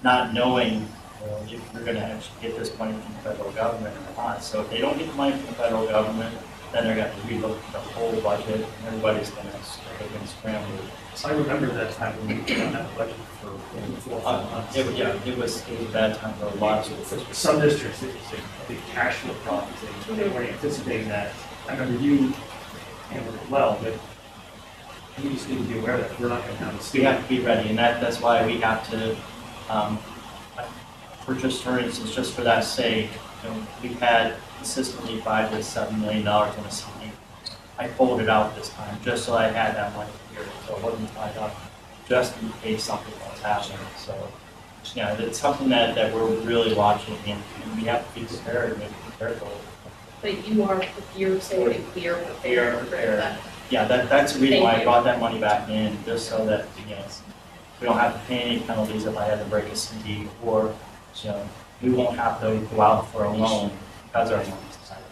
not knowing if we're gonna actually get this money from the federal government or not. So if they don't get the money from the federal government, then they're gonna relook the whole budget, and everybody's gonna scramble. so I remember that time when we didn't have a budget for 4 or 5 months. It was a bad time for a lot of schools. For some districts, it was a big cash flow problem, they weren't anticipating that. I remember you handled it well, but we just need to be aware that we're not gonna have a We student. have to be ready, and that's why we have to, for instance, just for that sake, you know, we've had consistently $5 to $7 million in a city. I pulled it out this time, just so I had that money here, so it wasn't tied up, just in case something was happening, so. Yeah, it's something that we're really watching, and we have to be prepared, and be prepared for it. But you're saying we are prepared for that. Yeah, that's the reason why I Thank you. brought that money back in, just so that, you know, we don't have to pay any penalties if I had to break a CD, or, you know, we won't have to go out for a loan because our money's tied up,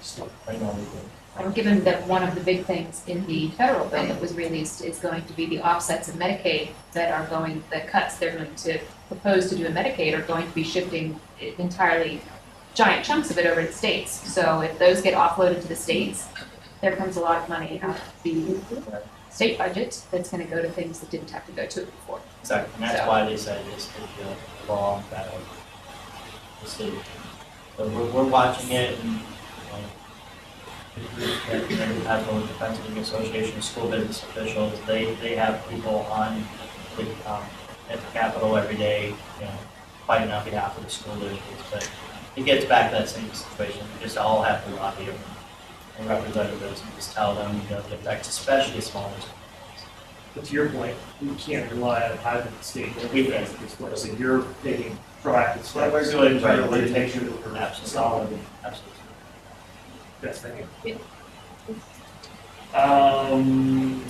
so, right now we do. Given that one of the big things in the federal bill that was released is going to be the offsets of Medicaid the cuts they're going to propose to do in Medicaid are going to be shifting entirely giant chunks of it over to the states. So if those get offloaded to the states, there comes a lot of money out of the state budget that's going to go to things that didn't have to go to it before. Exactly, and that's So- why they said this could be a long battle. We'll see. So we're watching it, and, the Pennsylvania Defense Association, school business officials, they have people on the, at the Capitol every day, you know, fighting on behalf of the school districts, but it gets back to that same situation, we just all have to lobby them and representatives and just tell them, you know, the effects, especially smaller schools. But to your point, we can't rely on either the state or we guys at this point, so you're taking proactive steps. We're doing to right, really make sure that we're Absolutely. solid. Absolutely. Yes, thank you.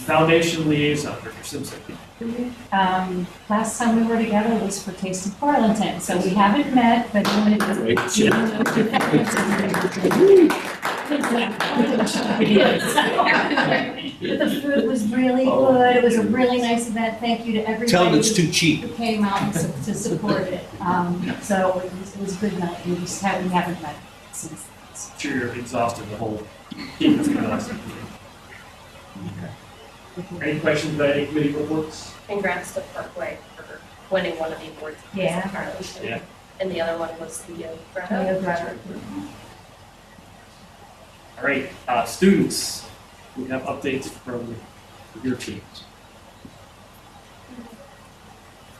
Foundation liaison, Dr. Simpson. Last time we were together was for Taste of Arlington, so we haven't met, but you wanted The food was really good, it was a really nice event, thank you to everybody. Tell them it's too cheap. Who came out and to support it. So it was a good night, we haven't met since I'm sure you're exhausted the whole team that's been last week. Any questions about any committee reports? Congrats to Parkway for winning one of the awards. Yeah. Yeah. And the other one was Leo Leo Grotto. Grotto. All right, students, we have updates from your teams.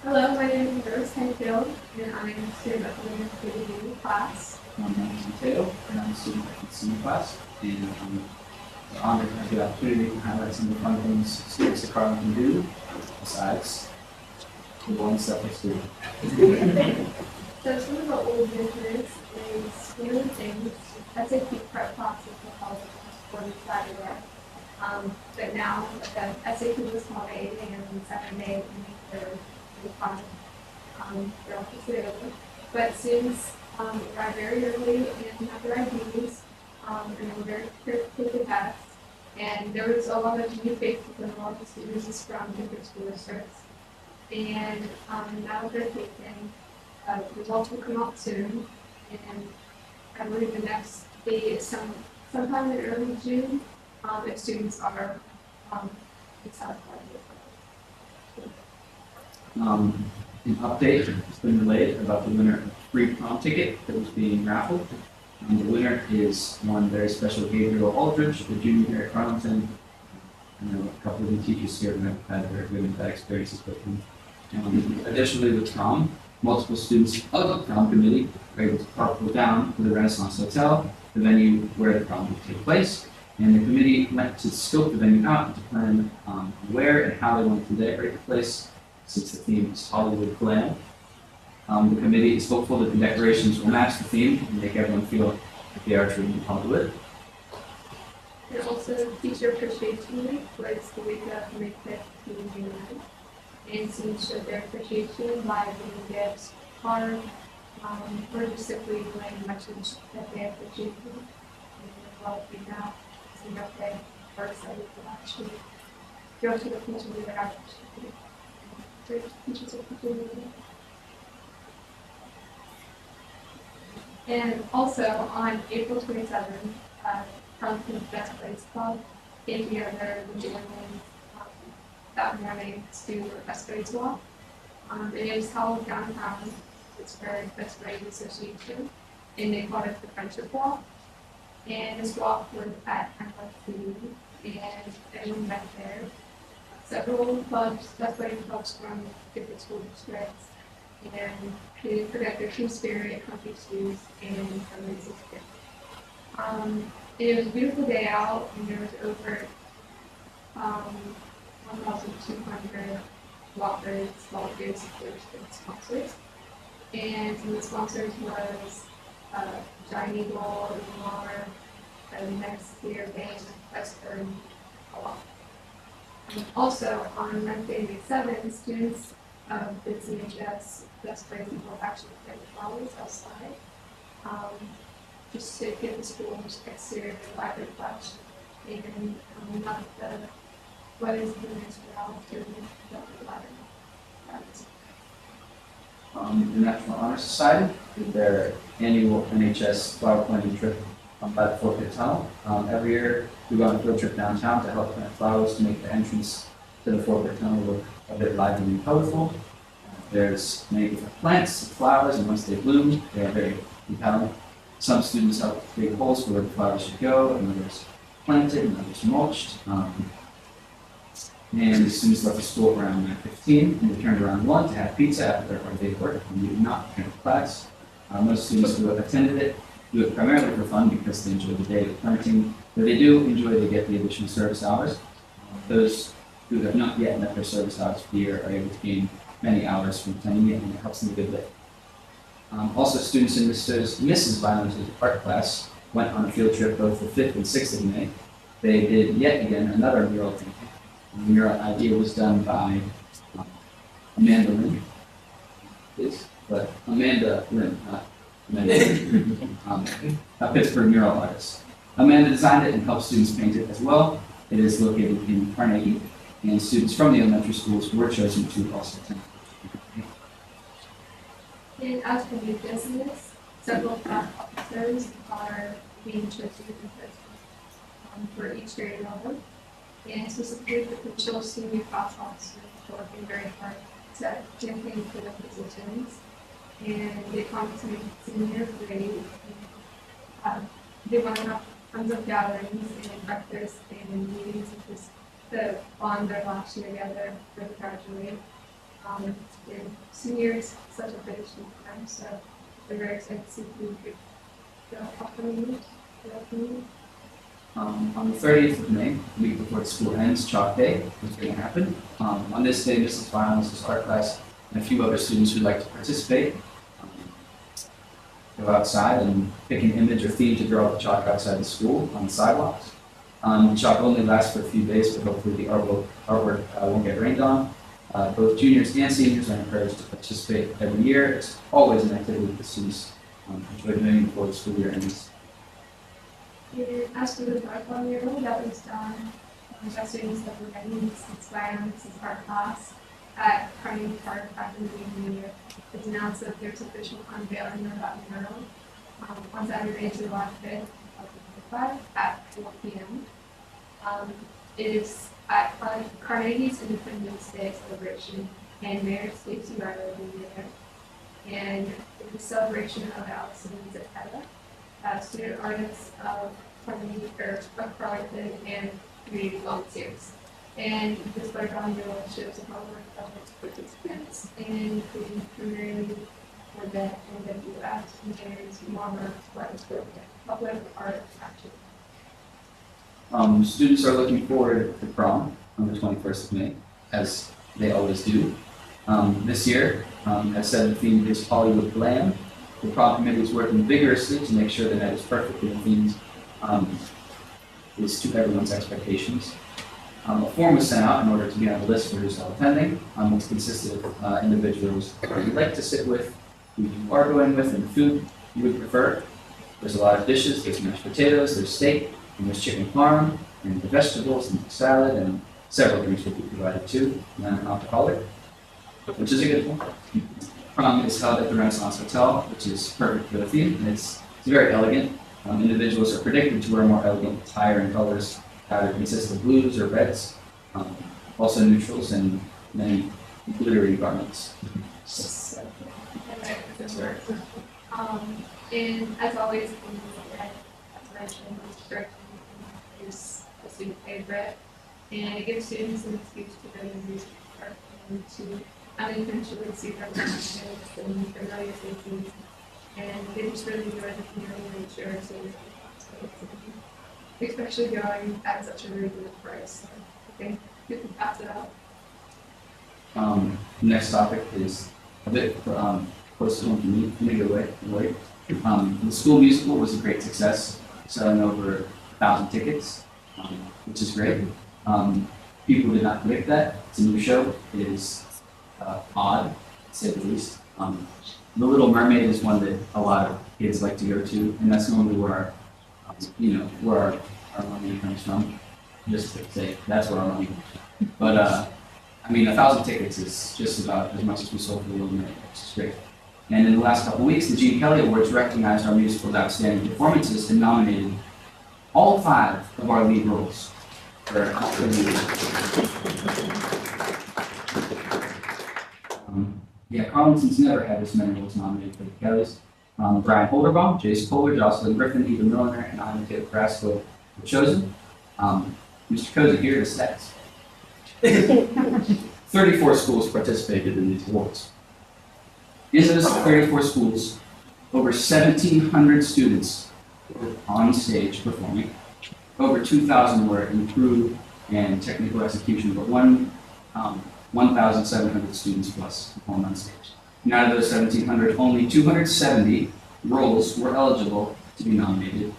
Hello, my name is Rose Henfield, and I'm a student of the University class. My name is Mateo, and I'm a student at the senior class, and I'm honored to have the opportunity to highlight some of the fun things students at Carleton do, besides the boring stuff they do. So some of the old business is one of the things, SAT prep classes were held on the Saturday. But now the SAT was held at 8 a.m. on Saturday, and they're fine. They're all available. But students arrive very early and have their IDs, and they were very quick to pass. And there was a lot of new faces and a lot of students from different school districts. And now they're taken. Results will come out soon, and I believe the next day is sometime in early June, if students are excited. An update has been relayed about the winner of the free prom ticket that was being raffled. The winner is one very special Gabriel Aldridge, the junior here at Carleton. I know a couple of the teachers here have had very good and bad experiences with him. Additionally, with prom, multiple students of the prom committee were able to carpool down to the Renaissance Hotel, the venue where the prom would take place. And the committee went to scope the venue out and to plan where and how they wanted to decorate the place, since the theme is Hollywood Glam. The committee is hopeful that the decorations will match the theme and make everyone feel like they are truly in Hollywood. And also, Teacher Appreciation Week was the week of May 5th, 2009. And students showed their appreciation by giving gifts, cards, or just simply laying a message that they appreciate them. And well, we now see that they are excited to actually go to the teacher with their appreciation. Great teachers appreciate them. And also on April 27th, Carleton's Best Place Club came together to join that morning to do a Best Grades Walk. And it was held downtown. It's for Best Grades Association, and they called it the Friendship Walk. And this walk was at MLC, and everyone met there. Several clubs, Best Grades clubs from different school districts, and to protect their team spirit, country shoes, and fundraising spirit. It was a beautiful day out, and there was over 1,200 walkers, volunteers, and sponsors. And some of the sponsors was Giant Eagle, Lamar, the next year band, Western, also on Wednesday, May 7th, students of the CHS Best Grades will actually plant flowers outside, just to give the school's exterior vibrant flash. And now that the weather's been nice for all to the vibrant. The National Honor Society did their annual NHS flower planting trip by the Fort Pitt Tunnel. Every year we go on a field trip downtown to help plant flowers to make the entrance to the Fort Pitt Tunnel look a bit lively and colorful. There's many different plants and flowers, and once they bloom, they are very compelling. Some students help create holes for where the flowers should go, and others planted, and others mulched. And the students left the school around 9:15 and returned around 1 to have pizza after their hard day of work, and we did not return to class. Most students who have attended it do it primarily for fun because they enjoy the day of planting, but they do enjoy to get the additional service hours. Those who have not yet met their service hours for the year are able to gain many hours from attending it, and it helps them a good bit. Also, students in Mrs. Violenz's art class went on a field trip both the 5th and 6th of May. They did yet again another mural painting. The mural idea was done by Amanda Lynn, but Amanda Lynn, not Amanda Lynn, a Pittsburgh mural artist. Amanda designed it and helped students paint it as well. It is located in Carnegie, and students from the elementary schools were chosen to also attend. And as for new business, several class officers are being chosen for each grade level. And specifically for the Chill Senior Class Officers, who are working very hard to campaign for the positions. And they come to senior grade. They want to have tons of gatherings and breakfast and meetings to bond their last year together for the graduate. And seniors such a traditional time, so we're very excited to see who could go upcoming years. On the 30th of May, the week before the school ends, Chalk Day is going to happen. On this day, Mrs. Finals, Mrs. Art Class, and a few other students who'd like to participate go outside and pick an image or theme to draw the chalk outside the school on the sidewalks. The chalk only lasts for a few days, but hopefully the artwork won't get rained on. Both juniors and seniors are encouraged to participate every year. It's always an activity that the students enjoy doing before the school year ends. And as for the marathon mural that was done by students that were ready, it's by Mrs. Art Class at Carnegie Park after the beginning of the year. It's announced that there's official unveiling of that mural on Saturday, July 5th, 2025 at 4 p.m. It is at Carnegie's Independence Day celebration, and Mayor Stacey Riley will be there. And it's a celebration of Allison Zepeda, student artists of Carnegie, of Carleton, and community volunteers. And this background mural shows the hard work of its participants, including primarily for the NWS, engineers, Marmer, public art action. Students are looking forward to prom on the 21st of May, as they always do. This year, as said, the theme is Hollywood Glam. The prom committee is working vigorously to make sure the night is perfectly themed is to everyone's expectations. A form was sent out in order to be on the list for who's attending. It's consisted of individuals that you'd like to sit with, who you are going with, and the food you would prefer. There's a lot of dishes. There's mashed potatoes, there's steak, and there's chicken parm, and the vegetables, and the salad, and several drinks will be provided too, non-alcoholic, which is a good one. Prom is held at the Renaissance Hotel, which is perfect for the theme, and it's very elegant. Individuals are predicted to wear more elegant attire and colors, either consist of blues or reds, also neutrals, and many glittery garments. And as always, as mentioned, is a student favorite, and it gives students an excuse to go to music park and to unintentionally see their friends and familiar faces, and they just really enjoy the community nature, so especially going at such a reasonable price. So I think you can pass it out. Next topic is a bit close to home to me in a good way. The school musical was a great success, selling over 1,000 tickets, which is great. People did not predict that. It's a new show. It is odd, to say the least. The Little Mermaid is one that a lot of kids like to go to, and that's normally where our money comes from. Just to say, that's where our money comes from. But, 1,000 tickets is just about as much as we sold for the Little Mermaid, which is great. And in the last couple of weeks, the Gene Kelly Awards recognized our musical's outstanding performances and nominated all 5 of our lead roles for outstanding Carlton's never had this many roles nominated for the Kellys. Brian Holderbaum, Jace Kohler, Jocelyn Griffin, Eva Milliner, and Anna Taylor Craswell were chosen. Mr. Koza, here are the stats. 34 schools participated in these awards. In those 34 schools, over 1,700 students were on stage performing. Over 2,000 were in crew and technical execution, but 1,700 students plus performed on stage. And out of those 1,700, only 270 roles were eligible to be nominated.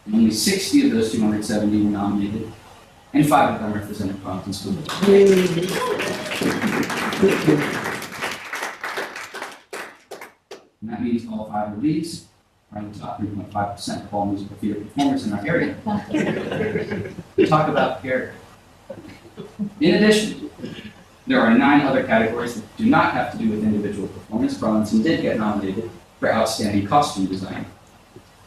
And only 60 of those 270 were nominated, and 5 of them represented Carleton School. And that means all 5 of these are in the top 3.5% of all musical theater performers in our area. Talk about character. In addition, there are 9 other categories that do not have to do with individual performance. Carleton did get nominated for Outstanding Costume Design.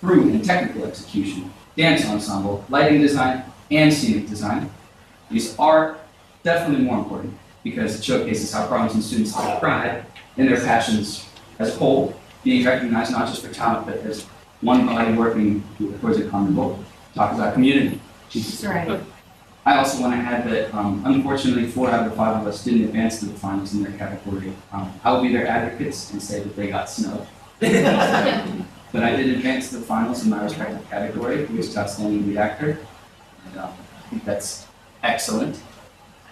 through and technical execution, dance ensemble, lighting design, and scenic design. These are definitely more important because it showcases how Arlington students take pride in their passions as a whole, being recognized not just for talent, but as one body working towards a common goal. Talk about community. That's right. I also want to add that, unfortunately, 4 out of 5 of us didn't advance to the finals in their category. I will be their advocates and say that they got snubbed. But I did advance to the finals in my respective category, which is Outstanding Lead Actor. And I think that's excellent.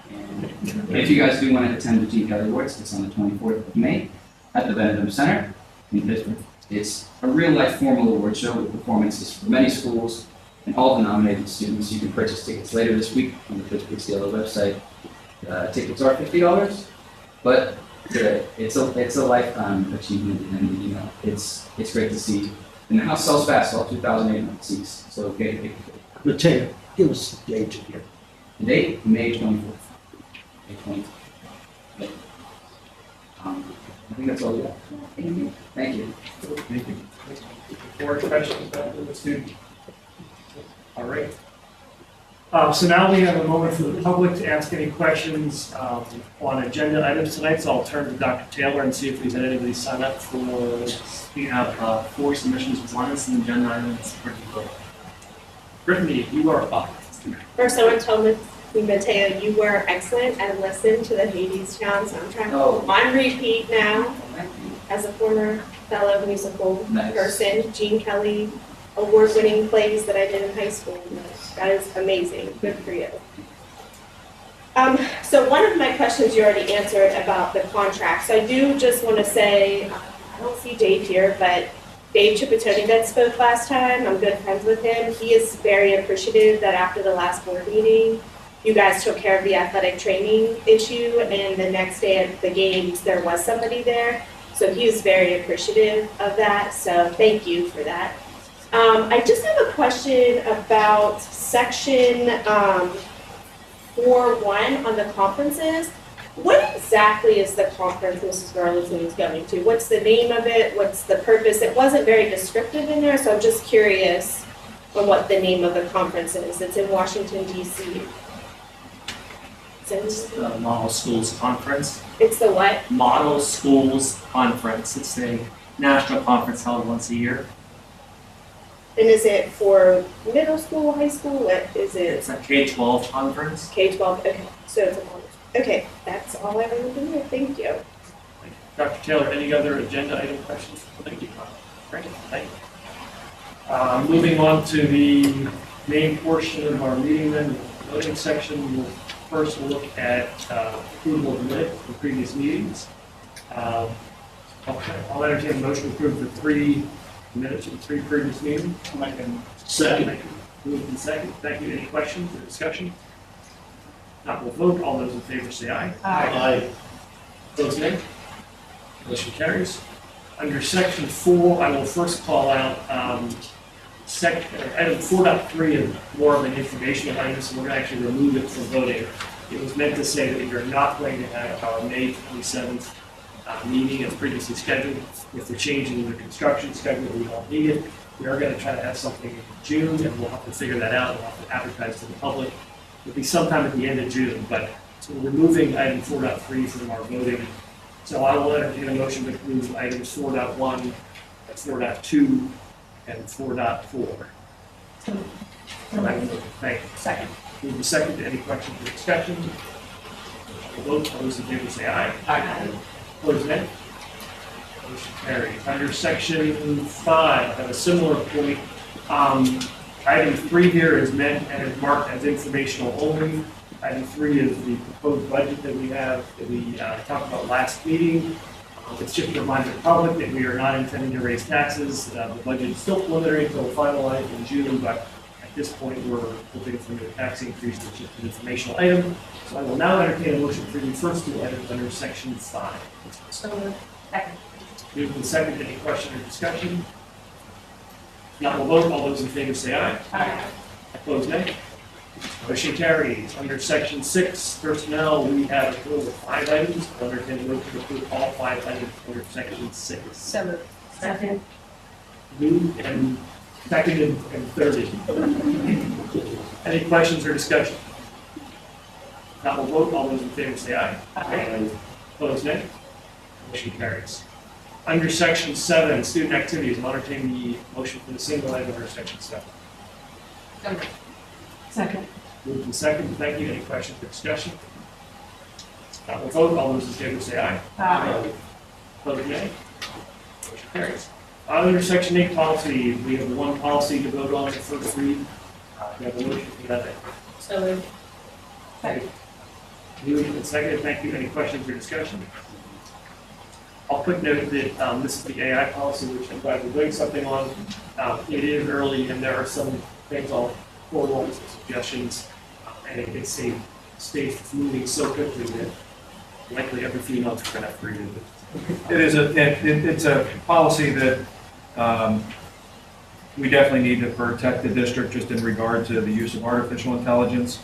And if you guys do want to attend the Gene Kelly Awards, it's on the 24th of May at the Benedum Center in Pittsburgh. It's a real-life formal award show with performances from many schools and all the nominated students. You can purchase tickets later this week on the Pittsburgh CLO website. Tickets are $50, but it's a lifetime achievement, and you know it's great to see. And the house sells fast, all 2,800 seats. So okay. Mateo, give us the date again. The date, May 24th. May 24th. Yeah. I think that's all we got. Thank you. Thank you. Thank you. More questions about the student? All right. So now we have a moment for the public to ask any questions on agenda items tonight. So I'll turn to Dr. Taylor and see if we've had anybody sign up for. We have 4 submissions. One is an agenda item. It's pretty good. Brittany, you are up. First, I want to tell Mateo, you were excellent and listened to the Hades Town soundtrack on repeat now. As a former fellow musical person, Gene Kelly award-winning plays that I did in high school. That is amazing. Good for you. So one of my questions you already answered about the contract. So I do just want to say, I don't see Dave here, but Dave Chipotoni that spoke last time, I'm good friends with him. He is very appreciative that after the last board meeting, you guys took care of the athletic training issue, and the next day at the games, there was somebody there. So he was very appreciative of that, so thank you for that. I just have a question about section 4.1 on the conferences. What exactly is the conference Mrs. Garlington is going to? What's the name of it? What's the purpose? It wasn't very descriptive in there, so I'm just curious on what the name of the conference is. It's in Washington, D.C. It's the Model Schools Conference. It's the what? Model Schools Conference. It's a national conference held once a year. And is it for middle school, high school? What is it? It's a K-12 conference. K-12, okay. So it's a model. Okay, that's all I wanted to know. Thank you. Dr. Taylor, any other agenda item questions? Thank you. Great, thank you. Moving on to the main portion of our meeting then, the voting section. We'll first look at approval of minutes from previous meetings. I'll entertain a motion to approve the 3 minutes from 3 previous meetings. Second. Moved and second. Thank you. Any questions or discussion? Not will vote. All those in favor say aye. Aye. Those nay. Motion carries. Under section 4, I will first call out item 4.3 is more of an informational item, so we're going to actually remove it from voting. It was meant to say that we are not going to have our May 27th meeting as previously scheduled. With the change in the construction schedule, we don't need it. We are going to try to have something in June, and we'll have to figure that out. We'll have to advertise to the public. It'll be sometime at the end of June, but so we're removing item 4.3 from our voting. So I will entertain a motion to approve items 4.1, 4.2, and 4.4. Thank you. Second. Move the second. Any questions or discussion? Vote. All those in favor say aye. Aye. Opposed, nay. Motion carries. Under section 5, I have a similar point. Item 3 here is meant and is marked as informational only. Item 3 is the proposed budget that we have that we talked about last meeting. It's just a reminder to the public that we are not intending to raise taxes. The budget is still preliminary until finalized in June, but at this point we're hoping for a tax increase, which is an informational item. So I will now entertain a motion for the first 2 items under section 5. So moved. Second. Moved and second. Any question or discussion? Not will vote. All those in favor say aye. Aye. Opposed, nay. Motion carries. Under section 6, personnel, we have a total of 5 items. I'll entertain a motion to approve all 5 items under section 6. So moved. Second. Moved and seconded and thirded. Any questions or discussion? Now we'll vote. All those in favor say aye. Aye. Opposed, nay. Motion carries. Under section 7, student activities, I'm entertaining the motion for the single item under section 7. Second. Moved and second. Thank you. Any questions or discussion? Now we'll vote. All those in favor say aye. Aye. Opposed, nay. Motion carries. Under section 8 policy, we have one policy to vote on the first read. We have a motion for that. So moved. Second. Moved and seconded. Thank you. Any questions or discussion? I'll quick note that this is the AI policy, which I'm glad we're doing something on. It is early, and there are some things I'll forward on some suggestions. And it stays moving so quickly that likely every few months we're going to have to redo it. It is it's a policy that we definitely need to protect the district just in regard to the use of artificial intelligence.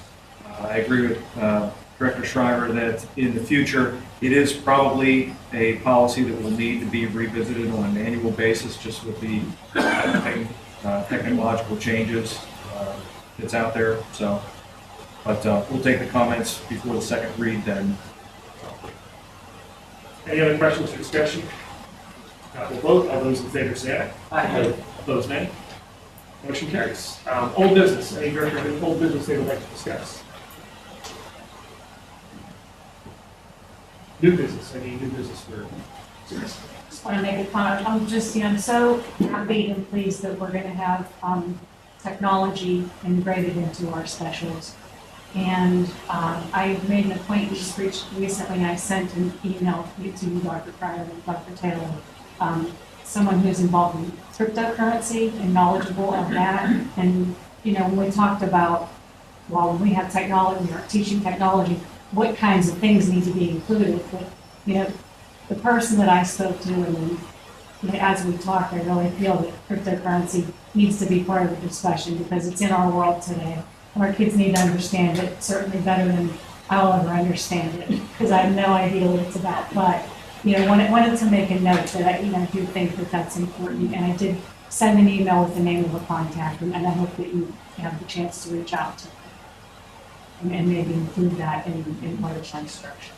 I agree with Director Shriver that in the future, it is probably a policy that will need to be revisited on an annual basis just with the technological changes that's out there. So, but we'll take the comments before the second read then. Any other questions or discussion? We'll vote. All those in favor say aye. Aye. Opposed, nay. Motion carries. Old business. Any director of old business they would like to discuss? New business. Any new business for? Just want to make a comment. I'm just, so happy and pleased that we're going to have technology integrated into our specials. And I made an acquaintance recently. I sent an email to you, Dr. Pryor and Dr. Taylor, someone who's involved in cryptocurrency and knowledgeable of that. And, when we talked about, when we have technology or teaching technology, what kinds of things need to be included. But, the person that I spoke to, and as we talked, I really feel that cryptocurrency needs to be part of the discussion because it's in our world today. Our kids need to understand it certainly better than I'll ever understand it because I have no idea what it's about. But, wanted to make a note that I do think that that's important. And I did send an email with the name of a contact, and I hope that you have the chance to reach out to them and maybe include that in part of my instruction.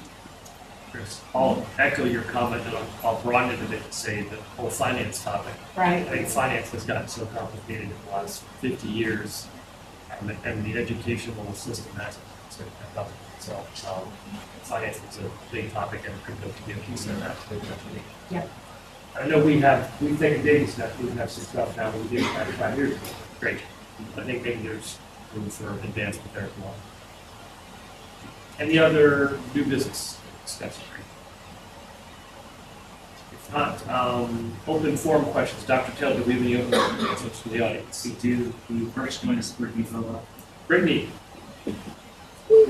Chris, I'll echo your comment, and I'll broaden it a bit to say the whole finance topic. Right. I think finance has gotten so complicated in the last 50 years, and the educational system hasn't kept up with itself. Finance is a big topic, and crypto can be a piece of that. Yeah. I know we think baby steps. We have some stuff now that we did 5 years ago. Great. I think maybe there's room for advancement there as well. Any other new business steps? If not, open forum questions. Dr. Taylor, do we have any open questions for the audience? We do. We first join us, Brittany Phillip. Brittany,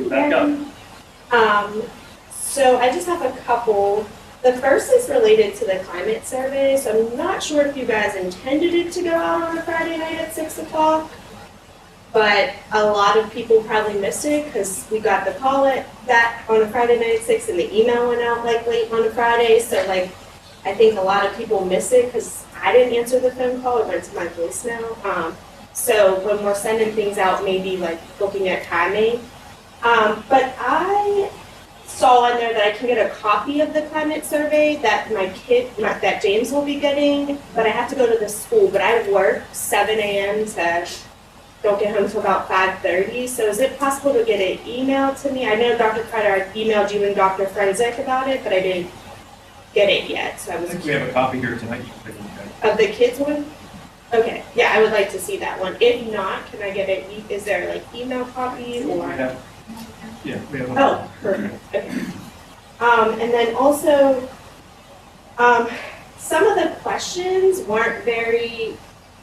back up. So I just have a couple. The first is related to the climate survey. So I'm not sure if you guys intended it to go out on a Friday night at 6 o'clock, but a lot of people probably missed it because we got the call at that on a Friday night at 6 and the email went out late on a Friday. So I think a lot of people miss it because I didn't answer the phone call. It went to my voicemail. So when we're sending things out, maybe looking at timing. But I saw in there that I can get a copy of the climate survey that that James will be getting, but I have to go to the school. But I work 7 a.m. to don't get home until about 5:30. So is it possible to get an email to me? I know Dr. Carter emailed you and Dr. Frenzik about it, but I didn't get it yet. So I think we have a copy here tonight. You can take a look at of the kids one. Okay, yeah, I would like to see that one. If not, can I get it? Is there email copy or? we have a Oh, perfect. Okay. And then also, some of the questions weren't very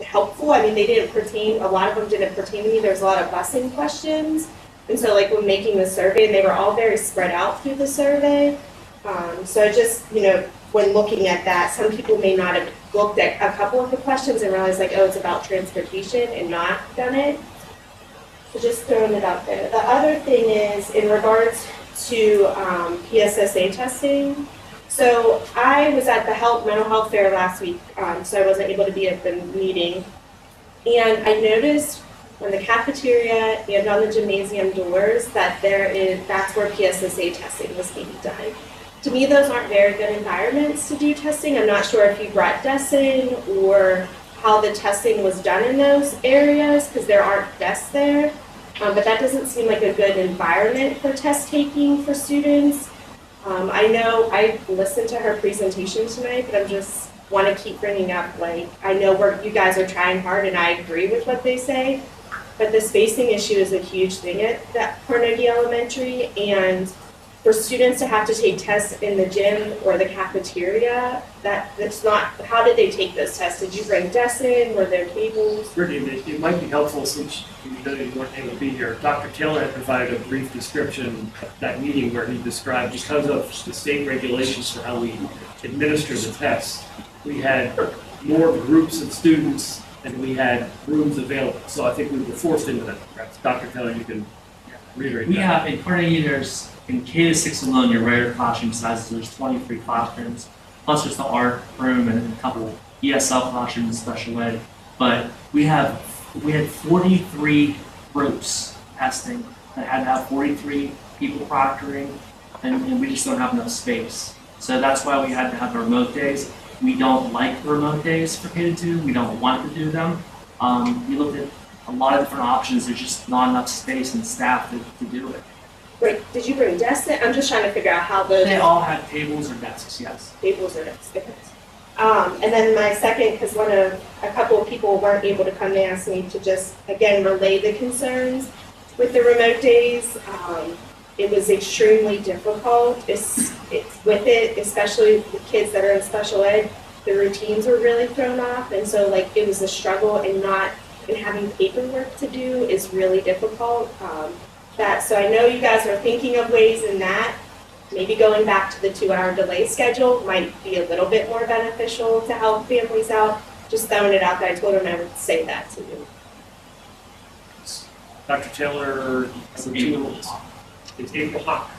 helpful. I mean, they didn't pertain. A lot of them didn't pertain to me. There's a lot of busing questions, and so when making the survey, and they were all very spread out through the survey. So I just, when looking at that, some people may not have looked at a couple of the questions and realized oh, it's about transportation and not done it. So just throwing it out there. The other thing is in regards to PSSA testing. So I was at the mental health fair last week, so I wasn't able to be at the meeting. And I noticed on the cafeteria and on the gymnasium doors that that's where PSSA testing was being done. To me, those aren't very good environments to do testing. I'm not sure if you brought desks in or how the testing was done in those areas, because there aren't desks there. But that doesn't seem like a good environment for test taking for students. I know I listened to her presentation tonight, but I just want to keep bringing up, like, I know you guys are trying hard and I agree with what they say, but the spacing issue is a huge thing at that Carnegie Elementary, and for students to have to take tests in the gym or the cafeteria, that's not, how did they take those tests? Did you bring desks in? Were there tables? Brittany, it might be helpful, since you weren't able to be here. Dr. Taylor had provided a brief description at that meeting where he described, because of the state regulations for how we administer the tests, we had more groups of students and we had rooms available. So I think we were forced into that. Perhaps Dr. Taylor, you can reiterate that. We have, in Carnegie, there's, in K-6 alone, your regular classroom sizes, there's 23 classrooms, plus there's the art room and a couple ESL classrooms and special ed. But we had 43 groups testing that had to have 43 people proctoring, and we just don't have enough space. So that's why we had to have the remote days. We don't like the remote days for K-2. We don't want to do them. We looked at a lot of different options. There's just not enough space and staff to do it. Wait, did you bring desks in? I'm just trying to figure out how those. They all had tables or desks, yes. Tables or desks, okay. And then my second, because a couple of people weren't able to come, they asked me to just, again, relay the concerns with the remote days. It was extremely difficult. It's with it, especially the kids that are in special ed, the routines were really thrown off. And so like it was a struggle, and having paperwork to do is really difficult. So I know you guys are thinking of ways in that. Maybe going back to the 2-hour delay schedule might be a little bit more beneficial to help families out. Just throwing it out there. I told them I would say that to you. Dr. Taylor, it's April Hawk.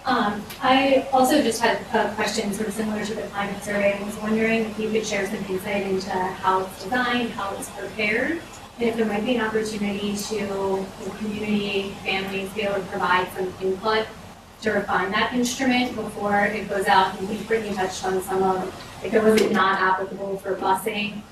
I also just had a question sort of similar to the climate survey. I was wondering if you could share some insight into how it's designed, how it's prepared, and if there might be an opportunity to the community, families, be able to provide some input to refine that instrument before it goes out. And we've Brittany touched on some of, if it wasn't not applicable for busing.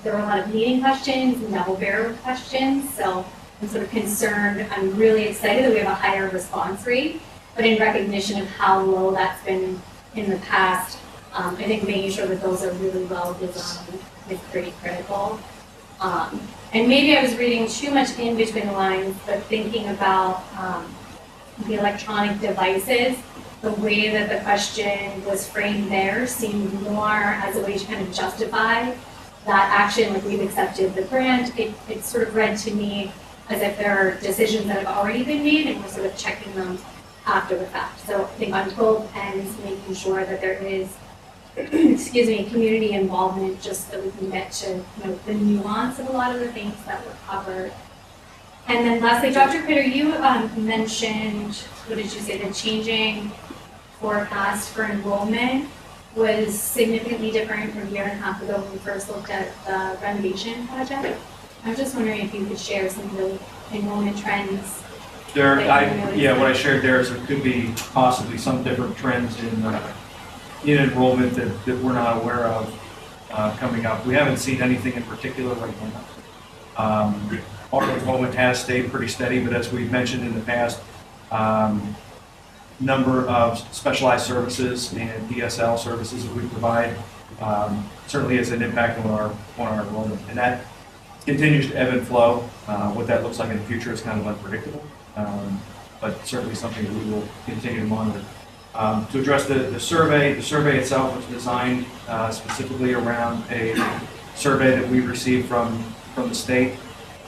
There were a lot of leading questions and double barrel questions, so I'm sort of concerned. I'm really excited that we have a higher response rate, but in recognition of how low that's been in the past, I think making sure that those are really well designed is pretty critical. And maybe I was reading too much in between the lines, but thinking about the electronic devices, the way that the question was framed there seemed more as a way to kind of justify that action, like we've accepted the grant. It sort of read to me as if there are decisions that have already been made and we're sort of checking them after the fact. So I think on both ends, making sure that there is, excuse me, community involvement, just so we can get to the nuance of a lot of the things that were covered. And then lastly, Dr. Critter, you mentioned, what did you say, the changing forecast for enrollment was significantly different from a year and a half ago when we first looked at the renovation project. I was just wondering if you could share some of the enrollment trends. What I shared there is there could be possibly some different trends in enrollment that we're not aware of coming up. We haven't seen anything in particular right now. Our enrollment has stayed pretty steady, but as we've mentioned in the past, number of specialized services and DSL services that we provide certainly has an impact on our enrollment, and that continues to ebb and flow. What that looks like in the future is kind of unpredictable, but certainly something that we will continue to monitor. To address the survey itself was designed specifically around a survey that we received from the state.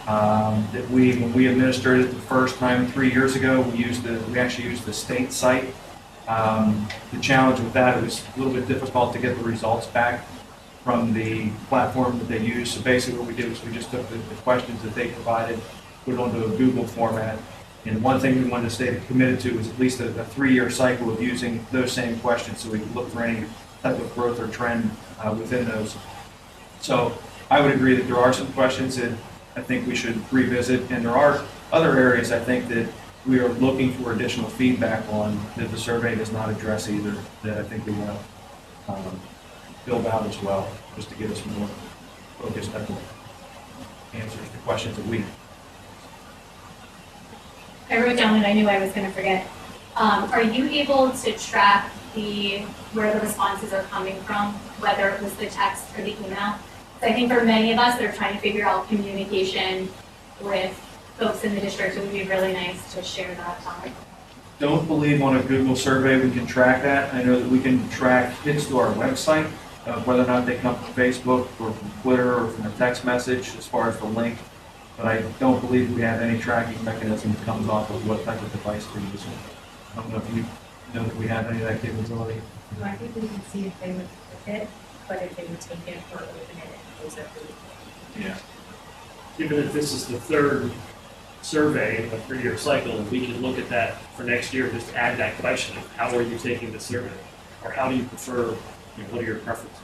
That when we administered it the first time 3 years ago, we actually used the state site. The challenge with that, it was a little bit difficult to get the results back from the platform that they use. So basically what we did was we just took the questions that they provided, put it onto a Google format. And one thing we wanted to stay committed to was at least a 3-year cycle of using those same questions so we could look for any type of growth or trend within those. So I would agree that there are some questions that I think we should revisit, and there are other areas I think that we are looking for additional feedback on that the survey does not address either, that I think we want to build out as well, just to get us more focused on answers to questions that we. I wrote down and I knew I was gonna forget. Are you able to track where the responses are coming from, whether it was the text or the email? So I think for many of us, they're trying to figure out communication with folks in the district. It would be really nice to share that time. Don't believe on a Google survey we can track that. I know that we can track hits to our website, whether or not they come from Facebook or from Twitter or from a text message as far as the link. But I don't believe we have any tracking mechanism that comes off of what type of device we're using. I don't know if you know that we have any of that capability. Well, I think we can see if they would fit, but if they would take it or open it and close it. Yeah. Given that this is the third survey in a 3-year cycle, we can look at that for next year, just add that question of how are you taking the survey? Or how do you prefer, what are your preferences?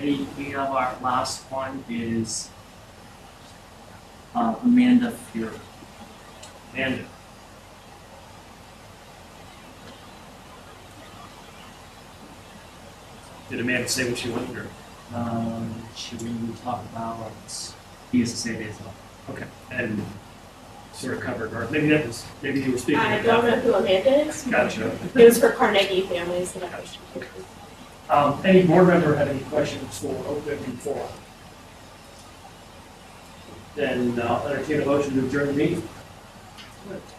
We have our last one is Amanda Fury. Amanda. Did Amanda say what she wanted, or? Should we talk about ESSA days off? Okay, and sort of covered, or maybe that was, maybe you were speaking. I don't know who Amanda is. Gotcha. It was for Carnegie families. And Any board member have any questions for open forum? Then I'll entertain a motion to adjourn the meeting.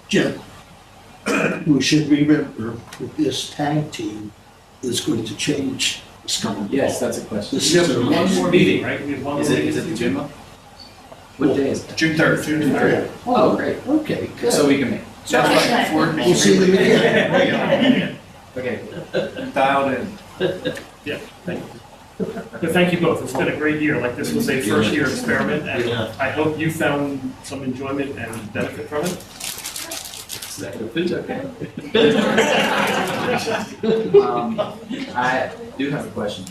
Jim, we should remember that this tag team is going to change this coming. Yes, that's a question. This is One more meeting, right? We have one more meeting. Is it the gym? What day is it? June 3rd. June 3rd. Oh, great. Okay, good. So we can make. That's right. We'll see you again. Okay. Dialed in. Yeah, thank you. But thank you both. It's been a great year. Like, this was a first-year experiment, and Yeah. I hope you found some enjoyment and benefit from it. I do have a question.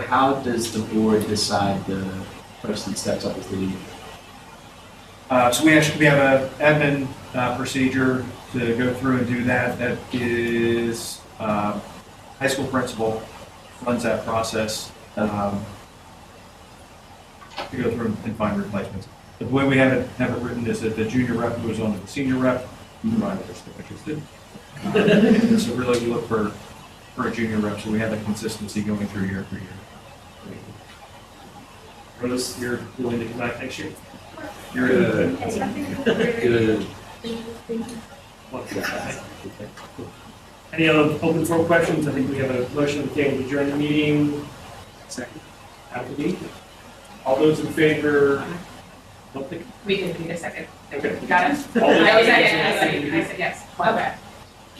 How does the board decide the person that steps up as the lead? So we have an admin procedure to go through and do that. That is high school principal runs that process to go through and find replacements. But the way we have it written is that the junior rep goes on to the senior rep. Provided they're still interested. And so really we look for a junior rep, so we have that consistency going through year after year. Rose, you're willing to come back next year? You're good. Good. Any other open forum questions? I think we have a motion on the table to adjourn the meeting. Second. Appleby. All those in favor? Don't think. We can do a second. Okay. Got it? All those- I said yes. Okay.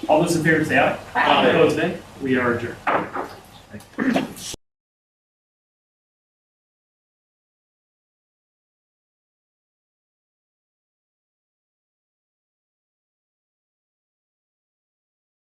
All those in favor say aye. Aye. Opposed, nay? We are adjourned.